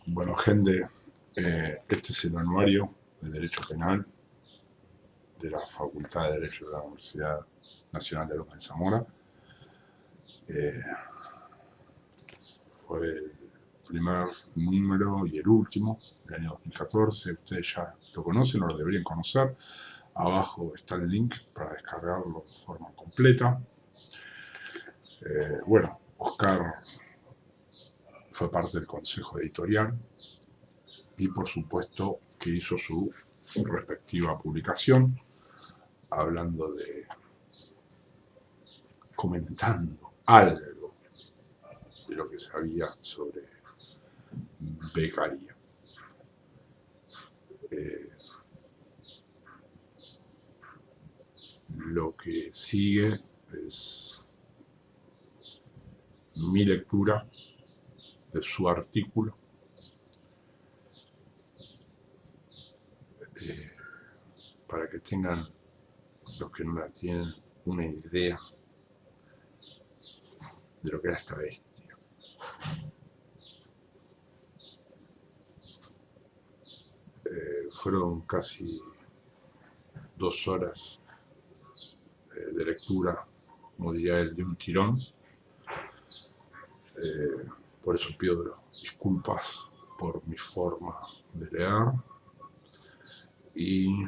Bueno, gente, este es el anuario de Derecho Penal de la Facultad de Derecho de la Universidad Nacional de Lomas de Zamora. Fue el primer número y el último del año 2014. Ustedes ya lo conocen o lo deberían conocer. Abajo está el link para descargarlo de forma completa. Bueno, Oscar fue parte del consejo editorial y por supuesto que hizo su respectiva publicación hablando de, comentando algo de lo que sabía sobre becaría. Lo que sigue es mi lectura de su artículo, para que tengan, los que no la tienen, una idea de lo que era esta bestia. Fueron casi 2 horas de lectura, como diría él, de un tirón. Por eso pido disculpas por mi forma de leer y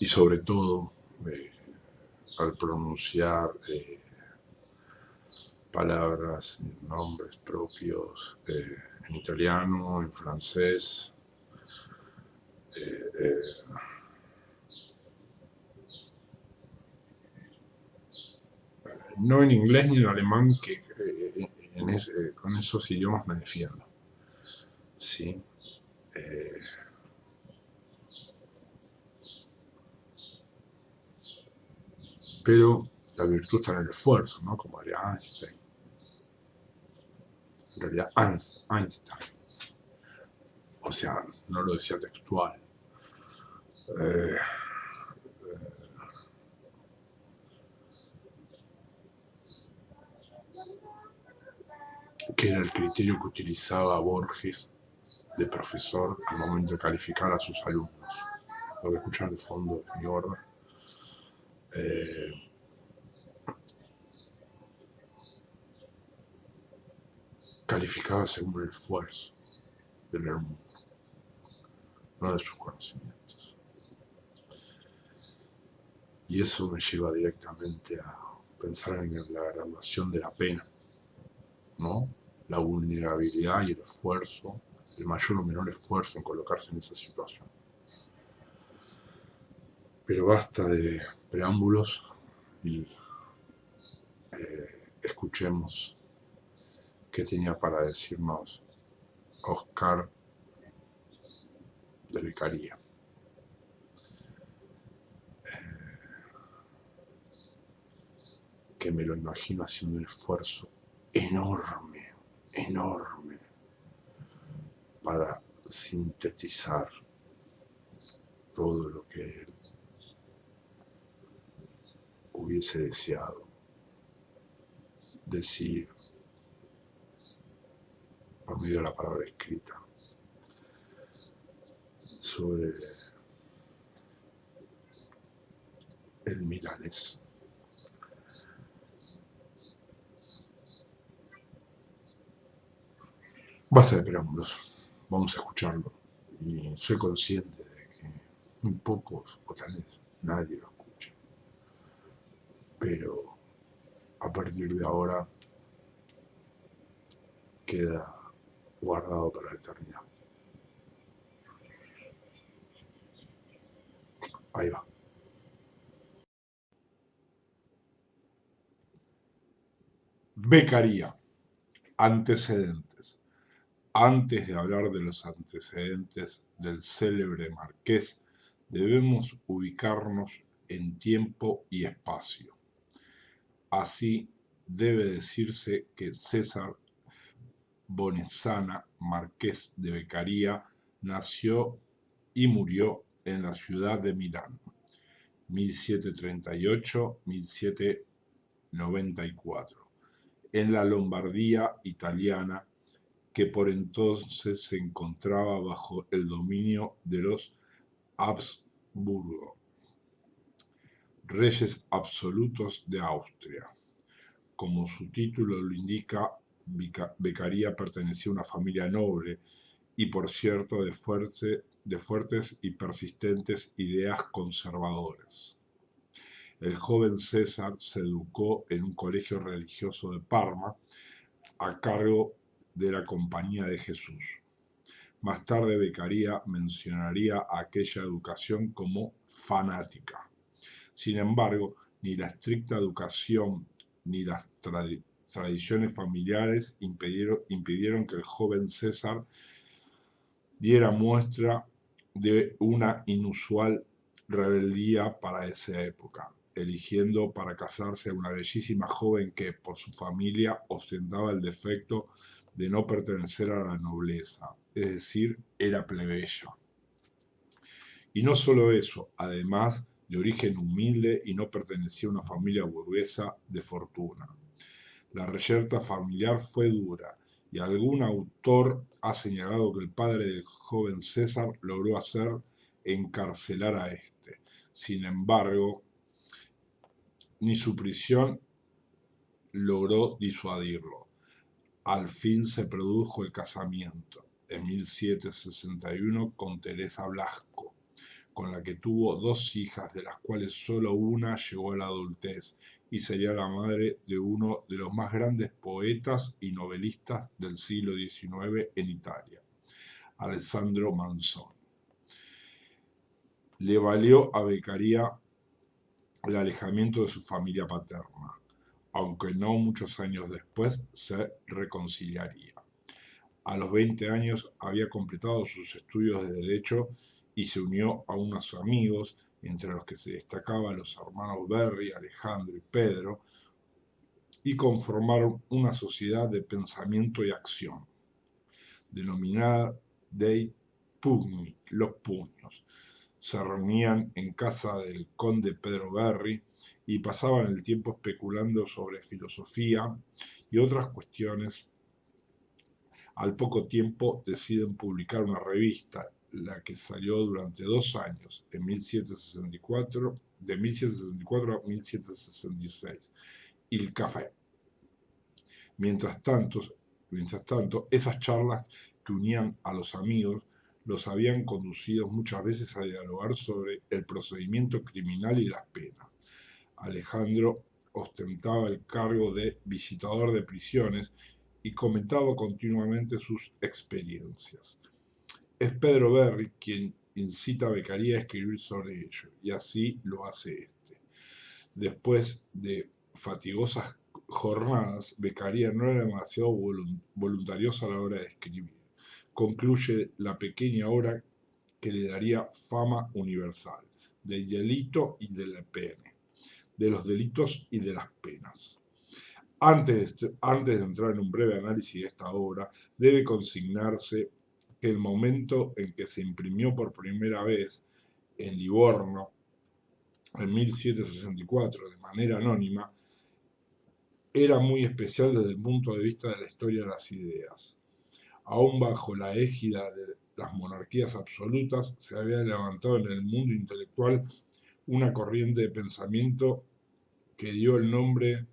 sobre todo al pronunciar palabras, nombres propios en italiano, en francés, no en inglés ni en alemán, que con esos idiomas me defiendo. ¿Sí? Pero la virtud está en el esfuerzo, ¿no? Como haría Einstein. En realidad, Einstein. O sea, no lo decía textual. Que era el criterio que utilizaba Borges de profesor al momento de calificar a sus alumnos. Lo que escuchan de fondo es mi gorda. Calificaba según el esfuerzo del alumno, no de sus conocimientos. Y eso me lleva directamente a pensar en la graduación de la pena, ¿no? La vulnerabilidad y el esfuerzo, el mayor o menor esfuerzo en colocarse en esa situación. Pero basta de preámbulos y escuchemos qué tenía para decirnos Oscar de Becaría. Que me lo imagino haciendo un esfuerzo enorme, enorme, para sintetizar todo lo que él hubiese deseado decir por medio de la palabra escrita sobre el milanés. Basta de preámbulos, vamos a escucharlo. Y soy consciente de que muy pocos, o tal vez nadie lo escucha. Pero a partir de ahora queda guardado para la eternidad. Ahí va. Becaría. Antecedentes. Antes de hablar de los antecedentes del célebre marqués, debemos ubicarnos en tiempo y espacio. Así debe decirse que César Bonezana, marqués de Beccaria, nació y murió en la ciudad de Milán, 1738-1794, en la Lombardía italiana, que por entonces se encontraba bajo el dominio de los Habsburgo, reyes absolutos de Austria. Como su título lo indica, Beccaria pertenecía a una familia noble y, por cierto, de fuertes y persistentes ideas conservadoras. El joven César se educó en un colegio religioso de Parma a cargo de la Compañía de Jesús. Más tarde Beccaria mencionaría aquella educación como fanática. Sin embargo, ni la estricta educación ni las tradiciones familiares impidieron que el joven César diera muestra de una inusual rebeldía para esa época, eligiendo para casarse a una bellísima joven que, por su familia, ostentaba el defecto de no pertenecer a la nobleza, es decir, era plebeya. Y no solo eso, además de origen humilde y no pertenecía a una familia burguesa de fortuna. La reyerta familiar fue dura, y algún autor ha señalado que el padre del joven César logró hacer encarcelar a este. Sin embargo, ni su prisión logró disuadirlo. Al fin se produjo el casamiento, en 1761, con Teresa Blasco, con la que tuvo 2 hijas, de las cuales solo una llegó a la adultez y sería la madre de uno de los más grandes poetas y novelistas del siglo XIX en Italia, Alessandro Manzoni. Le valió a Beccaria el alejamiento de su familia paterna, aunque no muchos años después se reconciliaría. A los 20 años había completado sus estudios de Derecho y se unió a unos amigos, entre los que se destacaban los hermanos Berry, Alejandro y Pedro, y conformaron una sociedad de pensamiento y acción, denominada Dei Pugni, los puños. Se reunían en casa del conde Pedro Berry y pasaban el tiempo especulando sobre filosofía y otras cuestiones. Al poco tiempo deciden publicar una revista, la que salió durante 2 años, de 1764 a 1766, Il Café. Mientras tanto, esas charlas que unían a los amigos los habían conducido muchas veces a dialogar sobre el procedimiento criminal y las penas. Alejandro ostentaba el cargo de visitador de prisiones y comentaba continuamente sus experiencias. Es Pedro Berry quien incita a Beccaria a escribir sobre ello, y así lo hace este. Después de fatigosas jornadas, Beccaria no era demasiado voluntarioso a la hora de escribir. Concluye la pequeña obra que le daría fama universal, del delito y de la pena, de los delitos y de las penas. Antes de entrar en un breve análisis de esta obra, debe consignarse que el momento en que se imprimió por primera vez en Livorno, en 1764, de manera anónima, era muy especial desde el punto de vista de la historia de las ideas. Aún bajo la égida de las monarquías absolutas, se había levantado en el mundo intelectual una corriente de pensamiento que dio el nombre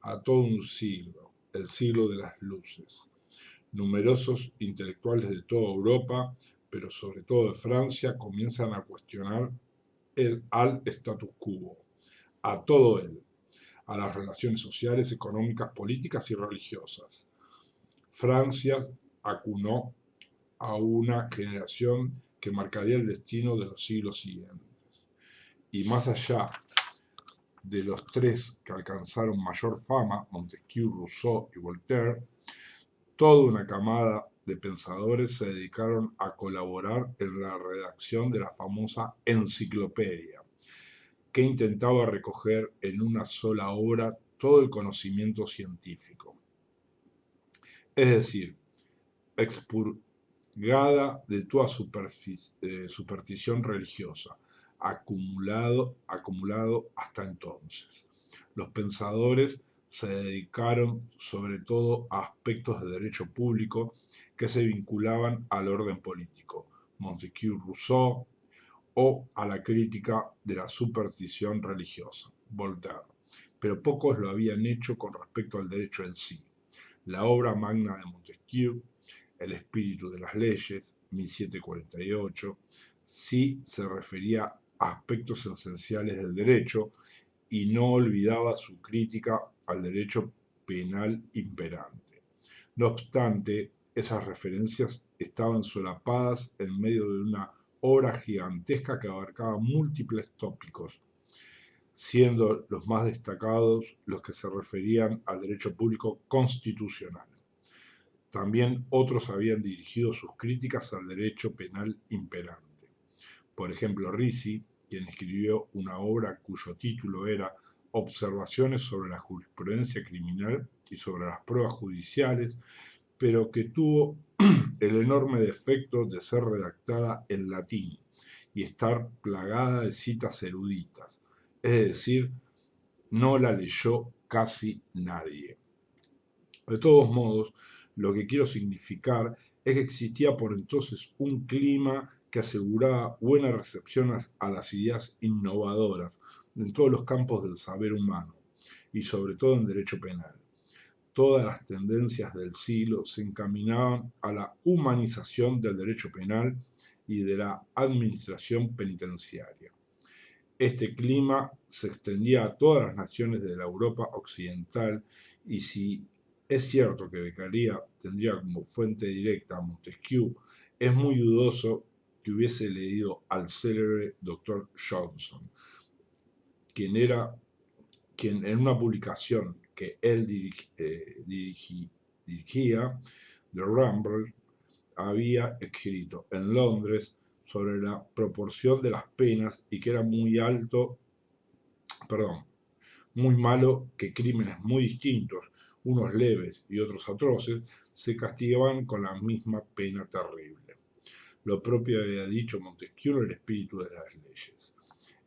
a todo un siglo, el siglo de las luces. Numerosos intelectuales de toda Europa, pero sobre todo de Francia, comienzan a cuestionar al status quo, a todo él, a las relaciones sociales, económicas, políticas y religiosas. Francia acunó a una generación que marcaría el destino de los siglos siguientes. Y más allá de los 3 que alcanzaron mayor fama, Montesquieu, Rousseau y Voltaire, toda una camada de pensadores se dedicaron a colaborar en la redacción de la famosa enciclopedia, que intentaba recoger en una sola obra todo el conocimiento científico. Es decir, expurgada de toda superstición religiosa, acumulado hasta entonces. Los pensadores se dedicaron sobre todo a aspectos de derecho público que se vinculaban al orden político, Montesquieu, Rousseau, o a la crítica de la superstición religiosa, Voltaire, pero pocos lo habían hecho con respecto al derecho en sí. La obra magna de Montesquieu, El espíritu de las leyes, 1748, sí se refería a aspectos esenciales del derecho y no olvidaba su crítica al derecho penal imperante. No obstante, esas referencias estaban solapadas en medio de una obra gigantesca que abarcaba múltiples tópicos, siendo los más destacados los que se referían al derecho público constitucional. También otros habían dirigido sus críticas al derecho penal imperante. Por ejemplo, Ricci, quien escribió una obra cuyo título era Observaciones sobre la jurisprudencia criminal y sobre las pruebas judiciales, pero que tuvo el enorme defecto de ser redactada en latín y estar plagada de citas eruditas, es decir, no la leyó casi nadie. De todos modos, lo que quiero significar es que existía por entonces un clima que aseguraba buena recepción a las ideas innovadoras en todos los campos del saber humano y sobre todo en derecho penal. Todas las tendencias del siglo se encaminaban a la humanización del derecho penal y de la administración penitenciaria. Este clima se extendía a todas las naciones de la Europa occidental y si es cierto que Beccaria tendría como fuente directa a Montesquieu, es muy dudoso que hubiese leído al célebre Dr. Johnson, quien en una publicación que él dirigía, The Rambler, había escrito en Londres sobre la proporción de las penas y que era muy malo que crímenes muy distintos, unos leves y otros atroces, se castigaban con la misma pena terrible. Lo propio había dicho Montesquieu en El espíritu de las leyes.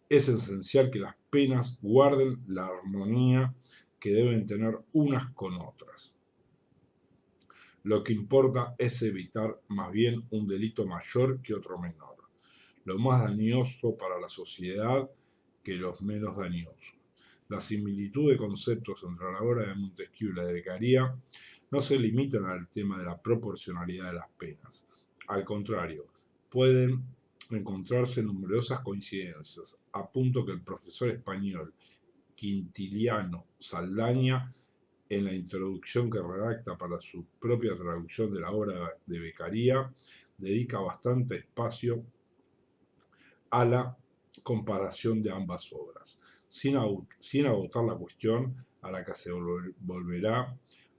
Es esencial que las penas guarden la armonía que deben tener unas con otras. Lo que importa es evitar más bien un delito mayor que otro menor, lo más dañoso para la sociedad que los menos dañosos. La similitud de conceptos entre la obra de Montesquieu y la de Beccaria no se limitan al tema de la proporcionalidad de las penas. Al contrario, pueden encontrarse numerosas coincidencias, a punto que el profesor español Quintiliano Saldaña, en la introducción que redacta para su propia traducción de la obra de Beccaria, dedica bastante espacio a la comparación de ambas obras, sin agotar la cuestión a la que se volverá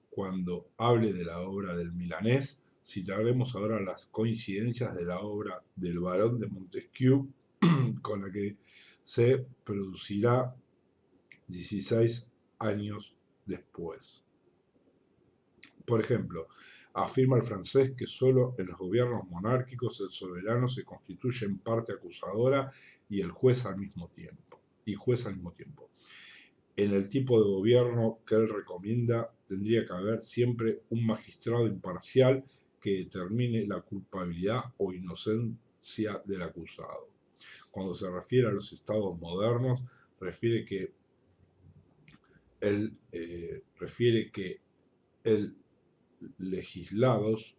cuando hable de la obra del milanés. Citaremos ahora las coincidencias de la obra del barón de Montesquieu con la que se producirá 16 años después. Por ejemplo, afirma el francés que solo en los gobiernos monárquicos el soberano se constituye en parte acusadora y el juez al mismo tiempo. En el tipo de gobierno que él recomienda tendría que haber siempre un magistrado imparcial que determine la culpabilidad o inocencia del acusado. Cuando se refiere a los estados modernos, refiere que el legislados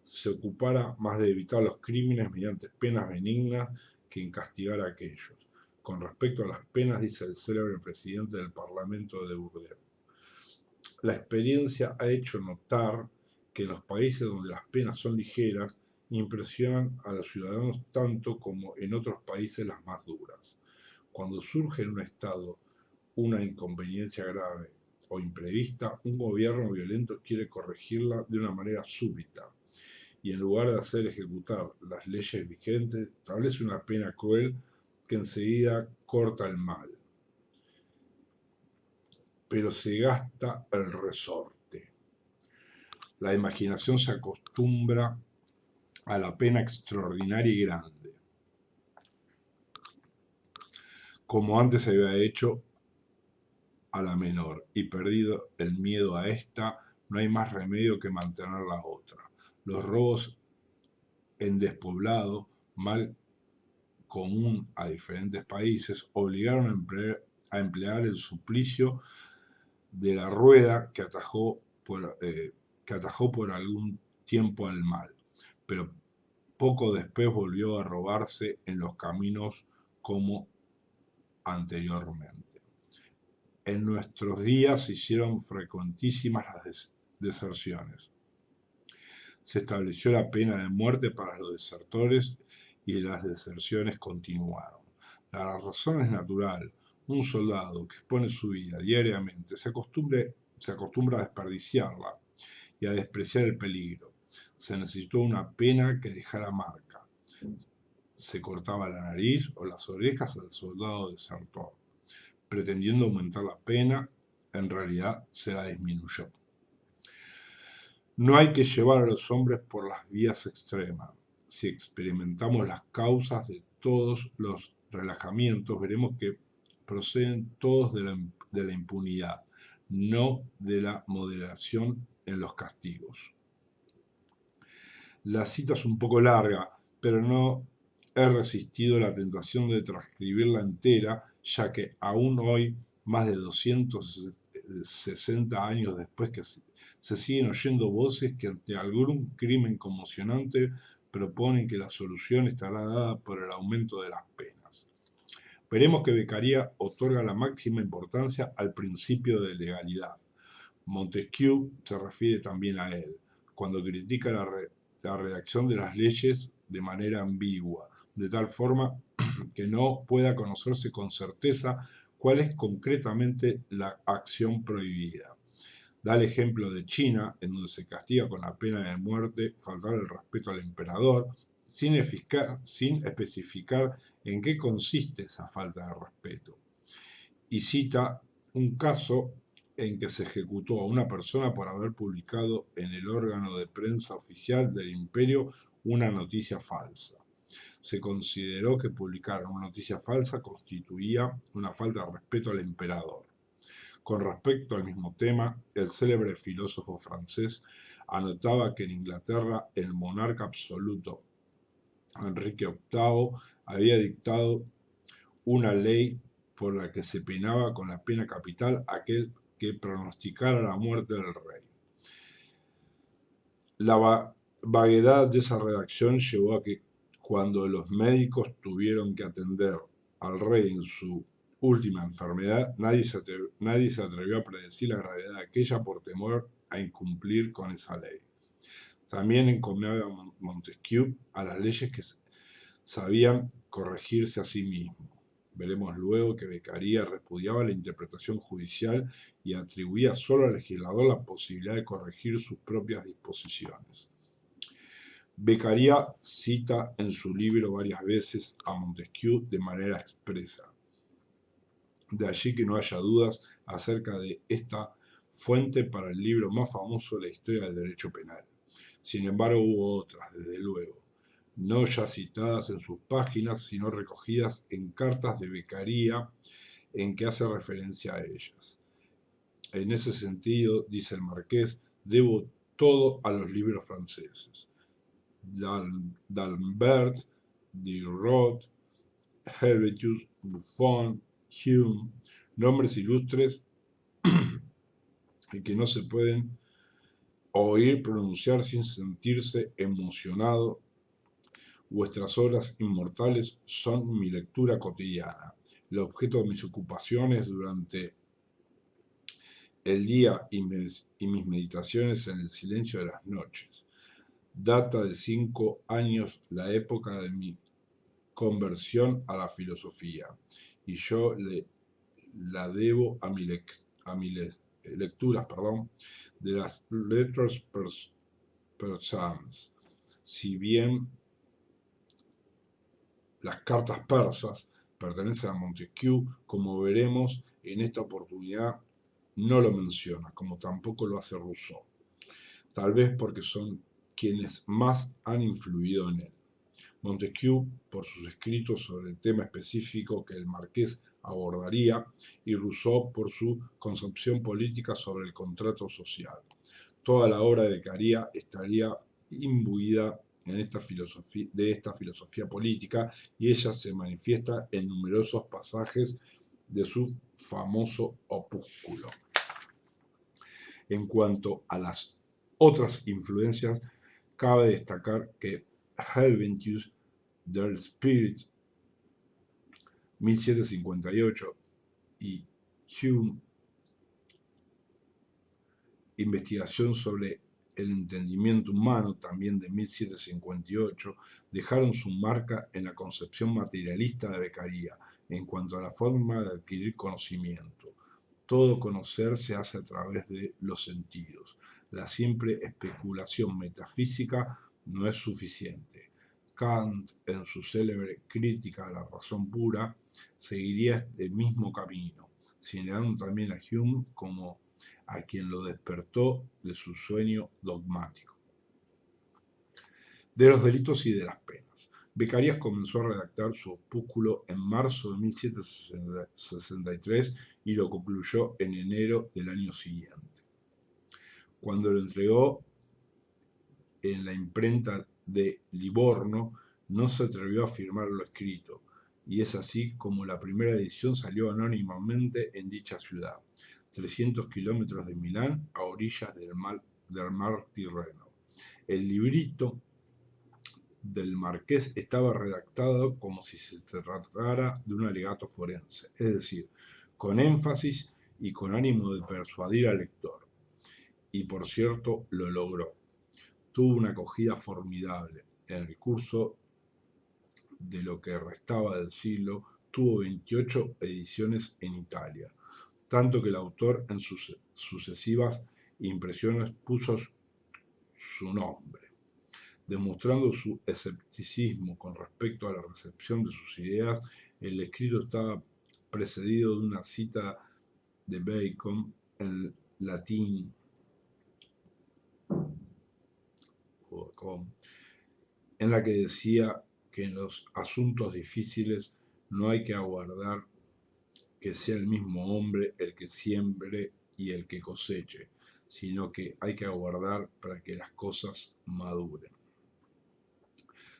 se ocupara más de evitar los crímenes mediante penas benignas que en castigar a aquellos. Con respecto a las penas, dice el célebre presidente del Parlamento de Burdeos, la experiencia ha hecho notar que en los países donde las penas son ligeras, impresionan a los ciudadanos tanto como en otros países las más duras. Cuando surge en un estado una inconveniencia grave o imprevista, un gobierno violento quiere corregirla de una manera súbita y en lugar de hacer ejecutar las leyes vigentes, establece una pena cruel que enseguida corta el mal. Pero se gasta el resorte. La imaginación se acostumbra a la pena extraordinaria y grande, como antes se había hecho a la menor, y perdido el miedo a esta, no hay más remedio que mantener la otra. Los robos en despoblado, mal común a diferentes países, obligaron a emplear el suplicio de la rueda que atajó por algún tiempo al mal, pero poco después volvió a robarse en los caminos como anteriormente. En nuestros días se hicieron frecuentísimas las deserciones. Se estableció la pena de muerte para los desertores y las deserciones continuaron. La razón es natural. Un soldado que expone su vida diariamente se acostumbra a desperdiciarla y a despreciar el peligro. Se necesitó una pena que dejara marca. Se cortaba la nariz o las orejas al soldado desertor. Pretendiendo aumentar la pena, en realidad se la disminuyó. No hay que llevar a los hombres por las vías extremas. Si experimentamos las causas de todos los relajamientos, veremos que proceden todos de la impunidad, no de la moderación en los castigos. La cita es un poco larga, pero no he resistido la tentación de transcribirla entera, ya que aún hoy, más de 260 años después, que se siguen oyendo voces que ante algún crimen conmocionante proponen que la solución estará dada por el aumento de las penas. Veremos que Beccaria otorga la máxima importancia al principio de legalidad. Montesquieu se refiere también a él, cuando critica la redacción de las leyes de manera ambigua, de tal forma que no pueda conocerse con certeza cuál es concretamente la acción prohibida. Da el ejemplo de China, en donde se castiga con la pena de muerte faltar el respeto al emperador, sin especificar en qué consiste esa falta de respeto. Y cita un caso en que se ejecutó a una persona por haber publicado en el órgano de prensa oficial del imperio una noticia falsa. Se consideró que publicar una noticia falsa constituía una falta de respeto al emperador. Con respecto al mismo tema, el célebre filósofo francés anotaba que en Inglaterra el monarca absoluto Enrique VIII había dictado una ley por la que se penaba con la pena capital aquel que pronosticara la muerte del rey. La vaguedad de esa redacción llevó a que cuando los médicos tuvieron que atender al rey en su última enfermedad, nadie se atrevió a predecir la gravedad de aquella por temor a incumplir con esa ley. También encomiaba Montesquieu a las leyes que sabían corregirse a sí mismos. Veremos luego que Beccaria repudiaba la interpretación judicial y atribuía solo al legislador la posibilidad de corregir sus propias disposiciones. Beccaria cita en su libro varias veces a Montesquieu de manera expresa. De allí que no haya dudas acerca de esta fuente para el libro más famoso de la historia del derecho penal. Sin embargo, hubo otras, desde luego, no ya citadas en sus páginas, sino recogidas en cartas de Beccaria en que hace referencia a ellas. En ese sentido, dice el marqués, debo todo a los libros franceses. D'Alembert, Diderot, Helvetius, Buffon, Hume, nombres ilustres y que no se pueden oír pronunciar sin sentirse emocionado. Vuestras obras inmortales son mi lectura cotidiana, el objeto de mis ocupaciones durante el día y mis meditaciones en el silencio de las noches. Data de 5 años la época de mi conversión a la filosofía, y yo la debo a mis lecturas de las letras persanas. Si bien las cartas persas pertenecen a Montesquieu, como veremos en esta oportunidad no lo menciona, como tampoco lo hace Rousseau, tal vez porque son quienes más han influido en él. Montesquieu, por sus escritos sobre el tema específico que el marqués abordaría, y Rousseau por su concepción política sobre el contrato social. Toda la obra de Beccaria estaría imbuida en de esta filosofía política, y ella se manifiesta en numerosos pasajes de su famoso opúsculo. En cuanto a las otras influencias, cabe destacar que Helvetius der Spirit 1758 y Hume, Investigación sobre el entendimiento humano, también de 1758, dejaron su marca en la concepción materialista de Beccaria en cuanto a la forma de adquirir conocimiento. Todo conocer se hace a través de los sentidos. La simple especulación metafísica no es suficiente. Kant, en su célebre Crítica a la razón pura, seguiría este mismo camino, señalando también a Hume como a quien lo despertó de su sueño dogmático. De los delitos y de las penas. Beccaria comenzó a redactar su opúsculo en marzo de 1763 y lo concluyó en enero del año siguiente. Cuando lo entregó en la imprenta de Livorno, no se atrevió a firmar lo escrito, y es así como la primera edición salió anónimamente en dicha ciudad, 300 kilómetros de Milán, a orillas del mar Tirreno. El librito del marqués estaba redactado como si se tratara de un alegato forense, es decir, con énfasis y con ánimo de persuadir al lector. Y por cierto, lo logró. Tuvo una acogida formidable. En el curso de lo que restaba del siglo, tuvo 28 ediciones en Italia, tanto que el autor en sus sucesivas impresiones puso su nombre, demostrando su escepticismo con respecto a la recepción de sus ideas. El escrito estaba precedido de una cita de Bacon en latín, en la que decía que en los asuntos difíciles no hay que aguardar que sea el mismo hombre el que siembre y el que coseche, sino que hay que aguardar para que las cosas maduren.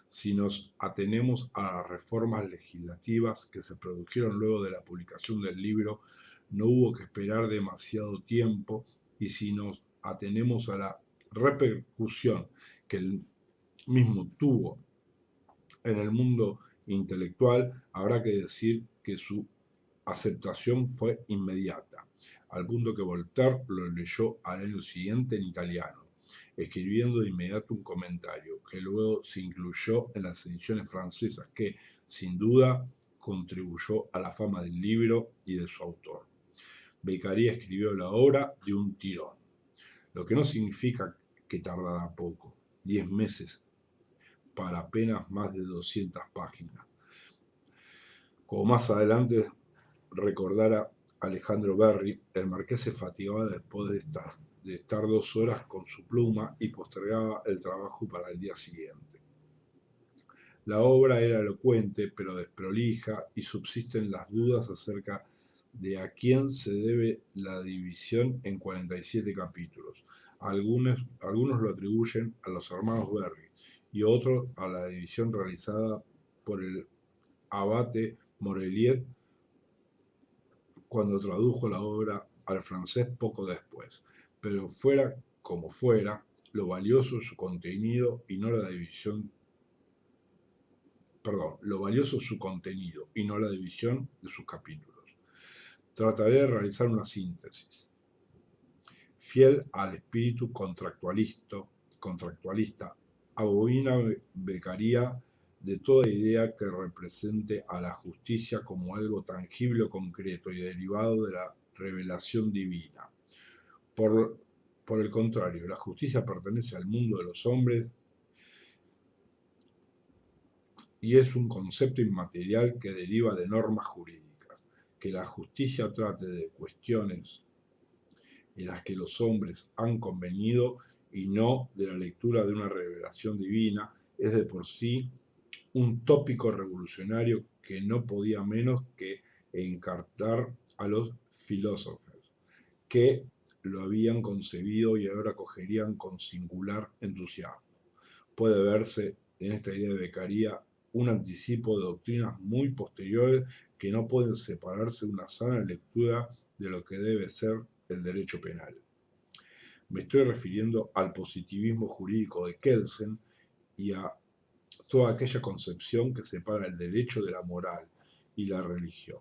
Si nos atenemos a las reformas legislativas que se produjeron luego de la publicación del libro, no hubo que esperar demasiado tiempo, y si nos atenemos a la repercusión que el mismo tuvo en el mundo intelectual, habrá que decir que su aceptación fue inmediata, al punto que Voltaire lo leyó al año siguiente en italiano, escribiendo de inmediato un comentario que luego se incluyó en las ediciones francesas, que, sin duda, contribuyó a la fama del libro y de su autor. Beccaria escribió la obra de un tirón, lo que no significa que tardara poco, 10 meses para apenas más de 200 páginas. Como más adelante recordara Alejandro Berri, el marqués se fatigaba después de estar 2 horas con su pluma y postergaba el trabajo para el día siguiente. La obra era elocuente, pero desprolija, y subsisten las dudas acerca de a quién se debe la división en 47 capítulos. Algunos lo atribuyen a los hermanos Berri y otros a la división realizada por el abate Morellier cuando tradujo la obra al francés poco después. Pero fuera como fuera, lo valioso su contenido y no la división de sus capítulos. Trataré de realizar una síntesis. Fiel al espíritu contractualista, abomina Beccaria de toda idea que represente a la justicia como algo tangible o concreto y derivado de la revelación divina. Por el contrario, la justicia pertenece al mundo de los hombres y es un concepto inmaterial que deriva de normas jurídicas. Que la justicia trate de cuestiones en las que los hombres han convenido y no de la lectura de una revelación divina es de por sí un tópico revolucionario que no podía menos que e encartar a los filósofos, que lo habían concebido y ahora acogerían con singular entusiasmo. Puede verse en esta idea de Beccaria un anticipo de doctrinas muy posteriores que no pueden separarse de una sana lectura de lo que debe ser el derecho penal. Me estoy refiriendo al positivismo jurídico de Kelsen y a toda aquella concepción que separa el derecho de la moral y la religión.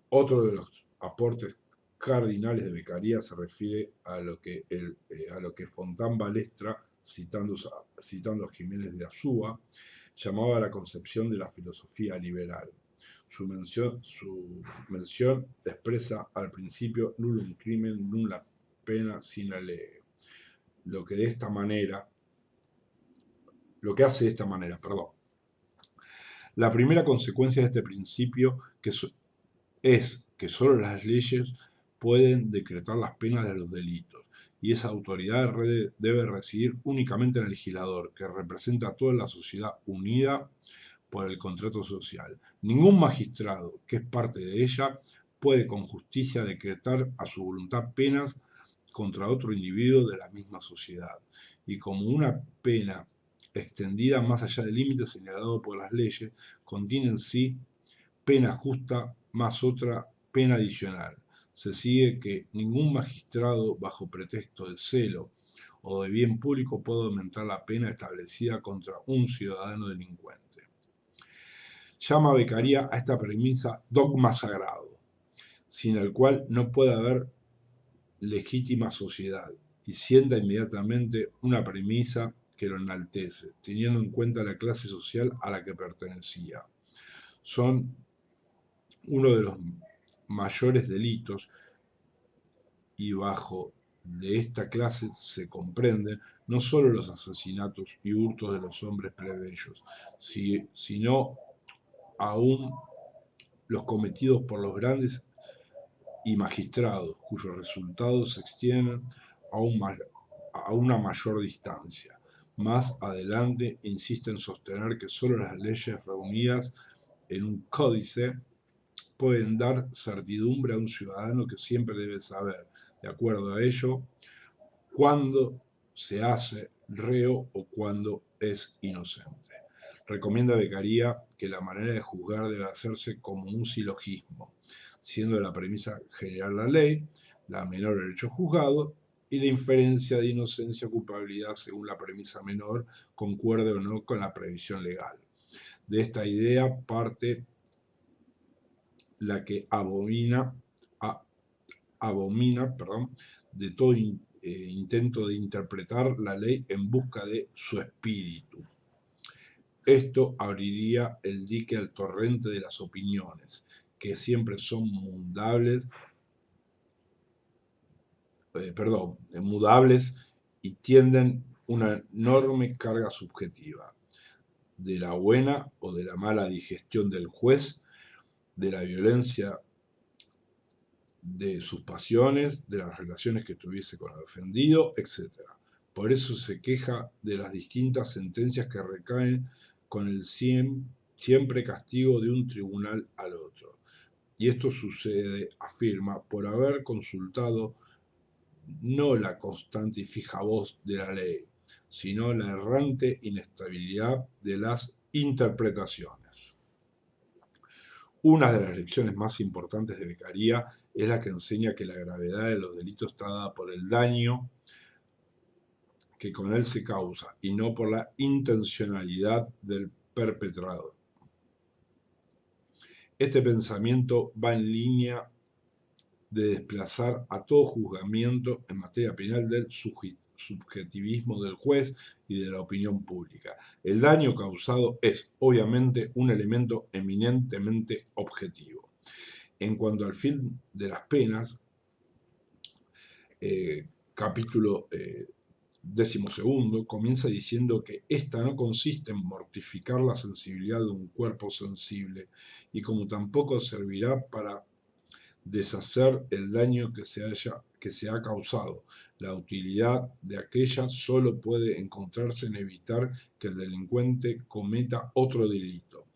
Otro de los aportes cardinales de Beccaria se refiere a lo que Fontán Balestra, citando a Jiménez de Azúa, llamaba la concepción de la filosofía liberal. Su mención expresa al principio nullum crimen, nulla pena sine lege, lo que hace de esta manera, perdón. La primera consecuencia de este principio es que solo las leyes pueden decretar las penas de los delitos, y esa autoridad debe residir únicamente en el legislador, que representa a toda la sociedad unida por el contrato social. Ningún magistrado, que es parte de ella, puede con justicia decretar a su voluntad penas contra otro individuo de la misma sociedad, y como una pena extendida más allá del límite señalado por las leyes, contiene en sí pena justa más otra pena adicional. Se sigue que ningún magistrado, bajo pretexto de celo o de bien público, puede aumentar la pena establecida contra un ciudadano delincuente. Llama Beccaria a esta premisa dogma sagrado, sin el cual no puede haber legítima sociedad, y sienta inmediatamente una premisa que lo enaltece, teniendo en cuenta la clase social a la que pertenecía. Son uno de los mayores delitos, y bajo de esta clase se comprenden no solo los asesinatos y hurtos de los hombres plebeyos, sino aún los cometidos por los grandes y magistrados, cuyos resultados se extienden a una mayor distancia. Más adelante insiste en sostener que solo las leyes reunidas en un códice pueden dar certidumbre a un ciudadano que siempre debe saber, de acuerdo a ello, cuándo se hace reo o cuándo es inocente. Recomienda Beccaria que la manera de juzgar debe hacerse como un silogismo, siendo la premisa general la ley, la menor el hecho juzgado, y la inferencia de inocencia o culpabilidad según la premisa menor concuerde o no con la previsión legal. De esta idea parte la que abomina de todo intento de interpretar la ley en busca de su espíritu. Esto abriría el dique al torrente de las opiniones, que siempre son mudables y tienden una enorme carga subjetiva, de la buena o de la mala digestión del juez, de la violencia de sus pasiones, de las relaciones que tuviese con el ofendido, etc. Por eso se queja de las distintas sentencias que recaen con el siempre castigo de un tribunal al otro. Y esto sucede, afirma, por haber consultado no la constante y fija voz de la ley, sino la errante inestabilidad de las interpretaciones. Una de las lecciones más importantes de Beccaria es la que enseña que la gravedad de los delitos está dada por el daño que con él se causa y no por la intencionalidad del perpetrador. Este pensamiento va en línea de desplazar a todo juzgamiento en materia penal del subjetivismo del juez y de la opinión pública. El daño causado es, obviamente, un elemento eminentemente objetivo. En cuanto al fin de las penas, capítulo 12, comienza diciendo que esta no consiste en mortificar la sensibilidad de un cuerpo sensible, y como tampoco servirá para deshacer el daño que se ha causado. La utilidad de aquella solo puede encontrarse en evitar que el delincuente cometa otro delito,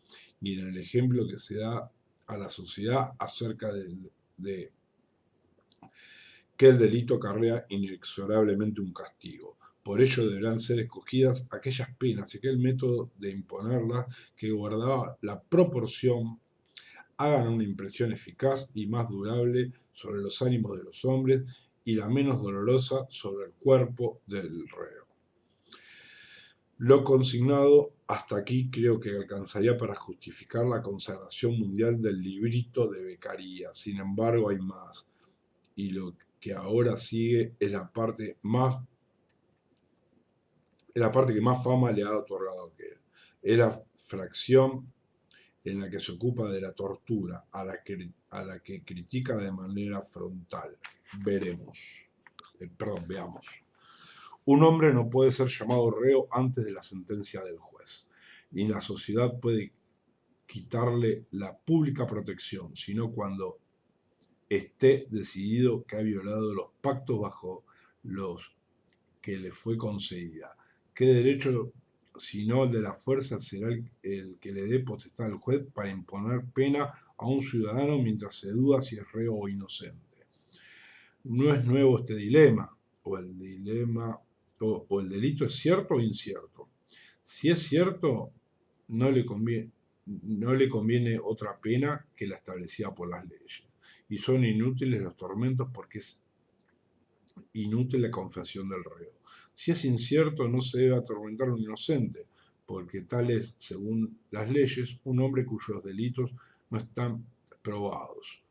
y en el ejemplo que se da a la sociedad acerca de que el delito acarrea inexorablemente un castigo. Por ello deberán ser escogidas aquellas penas y aquel método de imponerlas que guardaba la proporción hagan una impresión eficaz y más durable sobre los ánimos de los hombres y la menos dolorosa sobre el cuerpo del reo. Lo consignado hasta aquí creo que alcanzaría para justificar la consagración mundial del librito de Beccaria. Sin embargo, hay más. Y lo que ahora sigue es la parte que más fama le ha otorgado a aquel. Es la fracción en la que se ocupa de la tortura, a la que critica de manera frontal. Veamos. Un hombre no puede ser llamado reo antes de la sentencia del juez, ni la sociedad puede quitarle la pública protección, sino cuando esté decidido que ha violado los pactos bajo los que le fue concedida. ¿Qué derecho, sino el de la fuerza, será el que le dé potestad al juez para imponer pena a un ciudadano mientras se duda si es reo o inocente? No es nuevo este dilema, o el delito es cierto o incierto. Si es cierto, no le conviene otra pena que la establecida por las leyes. Y son inútiles los tormentos porque es inútil la confesión del reo. Si es incierto, no se debe atormentar a un inocente, porque tal es, según las leyes, un hombre cuyos delitos no están probados.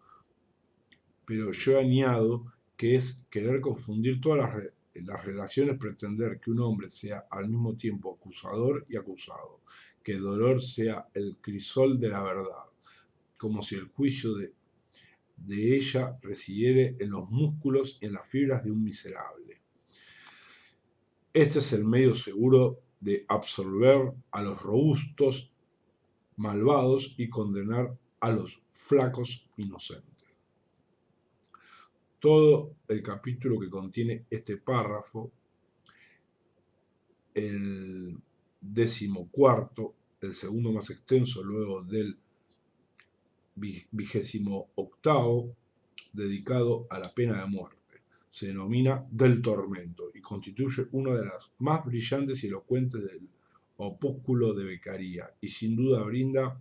Pero yo añado que es querer confundir todas las relaciones, pretender que un hombre sea al mismo tiempo acusador y acusado, que el dolor sea el crisol de la verdad, como si el juicio de ella residiera en los músculos y en las fibras de un miserable. Este es el medio seguro de absolver a los robustos malvados y condenar a los flacos inocentes. Todo el capítulo que contiene este párrafo, el 14º, el segundo más extenso luego del 28º, dedicado a la pena de muerte. Se denomina Del Tormento y constituye una de las más brillantes y elocuentes del opúsculo de Beccaria y sin duda brinda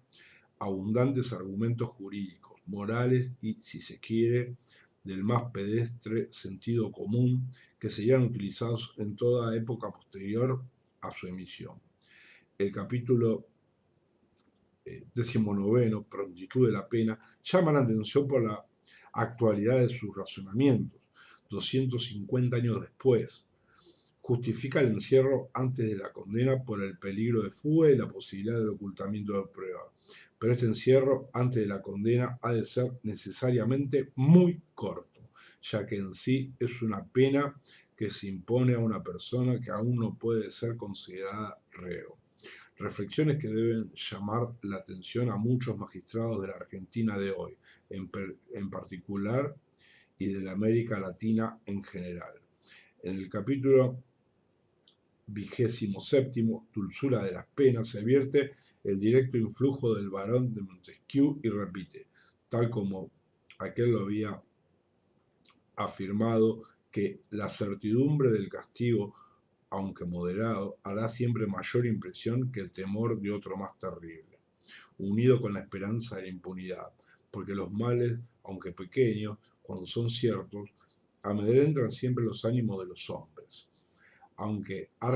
abundantes argumentos jurídicos, morales y, si se quiere, del más pedestre sentido común que serían utilizados en toda época posterior a su emisión. El capítulo 19, Prontitud de la pena, llama la atención por la actualidad de sus razonamientos, 250 años después. Justifica el encierro antes de la condena por el peligro de fuga y la posibilidad del ocultamiento de pruebas. Pero este encierro antes de la condena ha de ser necesariamente muy corto, ya que en sí es una pena que se impone a una persona que aún no puede ser considerada reo. Reflexiones que deben llamar la atención a muchos magistrados de la Argentina de hoy, en particular, y de la América Latina en general. En el capítulo 27, Dulzura de las penas, se vierte el directo influjo del barón de Montesquieu y repite, tal como aquel lo había afirmado, que la certidumbre del castigo, aunque moderado, hará siempre mayor impresión que el temor de otro más terrible, unido con la esperanza de la impunidad, porque los males, aunque pequeños, cuando son ciertos, amedrentan siempre los ánimos de los hombres. Aunque he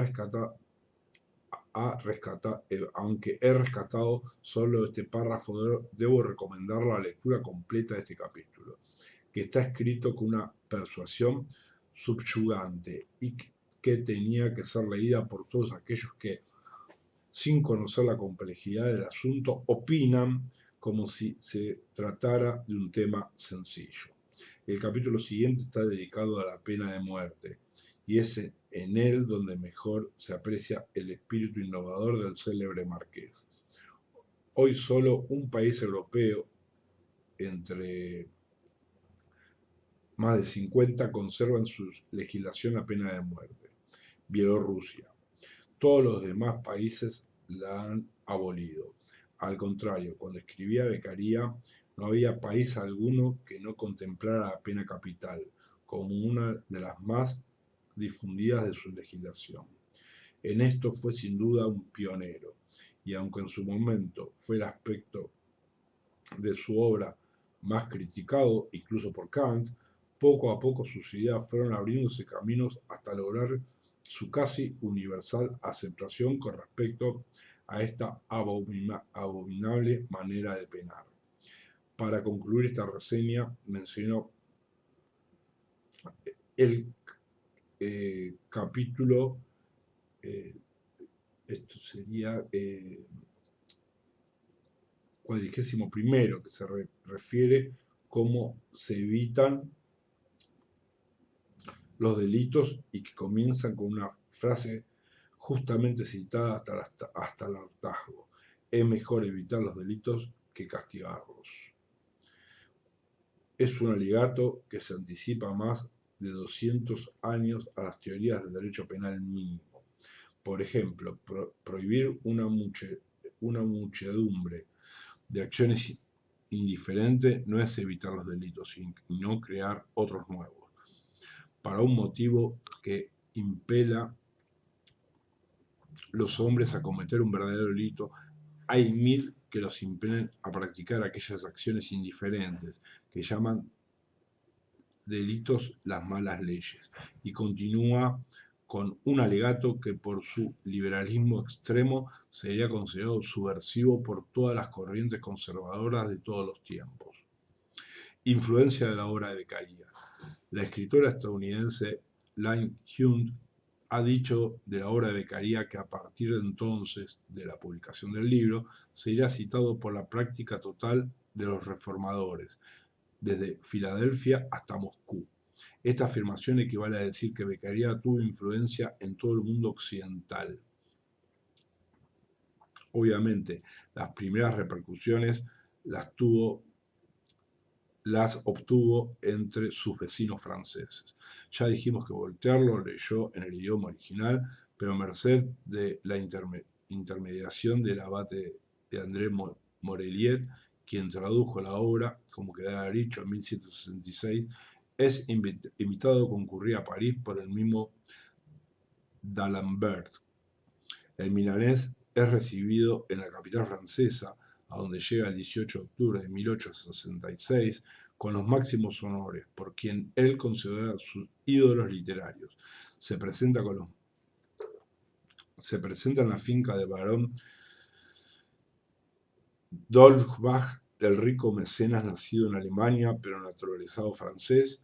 rescatado solo este párrafo, debo recomendar la lectura completa de este capítulo, que está escrito con una persuasión subyugante y que tenía que ser leída por todos aquellos que, sin conocer la complejidad del asunto, opinan como si se tratara de un tema sencillo. El capítulo siguiente está dedicado a la pena de muerte, y es en él donde mejor se aprecia el espíritu innovador del célebre marqués. Hoy solo un país europeo, entre más de 50, conserva en su legislación la pena de muerte: Bielorrusia. Todos los demás países la han abolido. Al contrario, cuando escribía Beccaria, No había país alguno que no contemplara la pena capital como una de las más difundidas de su legislación. En esto fue sin duda un pionero, y aunque en su momento fue el aspecto de su obra más criticado, incluso por Kant, poco a poco sus ideas fueron abriéndose caminos hasta lograr su casi universal aceptación con respecto a esta abominable manera de penar. Para concluir esta reseña, menciono el capítulo, esto sería 41, que se refiere cómo se evitan los delitos y que comienzan con una frase justamente citada hasta el hartazgo. Es mejor evitar los delitos que castigarlos. Es un alegato que se anticipa más de 200 años a las teorías del derecho penal mínimo. Por ejemplo, prohibir una muchedumbre de acciones indiferentes no es evitar los delitos, sino crear otros nuevos, para un motivo que impela los hombres a cometer un verdadero delito. Hay 1000 que los impelen a practicar aquellas acciones indiferentes que llaman delitos las malas leyes. Y continúa con un alegato que por su liberalismo extremo sería considerado subversivo por todas las corrientes conservadoras de todos los tiempos. Influencia de la obra de Beccaria. La escritora estadounidense Lynn Hunt ha dicho de la obra de Beccaria que a partir de entonces, de la publicación del libro, sería citado por la práctica total de los reformadores, desde Filadelfia hasta Moscú. Esta afirmación equivale a decir que Beccaria tuvo influencia en todo el mundo occidental. Obviamente, las primeras repercusiones las obtuvo entre sus vecinos franceses. Ya dijimos que Voltaire lo leyó en el idioma original, pero a merced de la intermediación del abate de André Morelliet, quien tradujo la obra, como queda dicho, en 1766, es invitado a concurrir a París por el mismo D'Alembert. El milanés es recibido en la capital francesa, a donde llega el 18 de octubre de 1866, con los máximos honores, por quien él considera sus ídolos literarios. Se presenta en la finca del barón d'Holbach, el rico mecenas nacido en Alemania, pero naturalizado francés,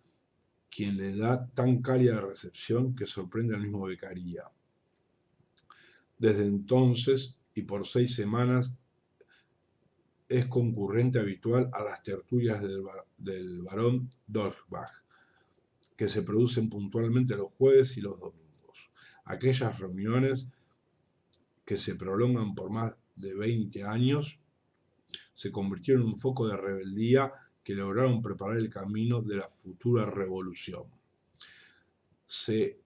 quien le da tan cálida recepción que sorprende al mismo Beccaria. Desde entonces, y por 6 semanas, es concurrente habitual a las tertulias del barón d'Holbach, que se producen puntualmente los jueves y los domingos. Aquellas reuniones que se prolongan por más de 20 años se convirtieron en un foco de rebeldía que lograron preparar el camino de la futura revolución. Se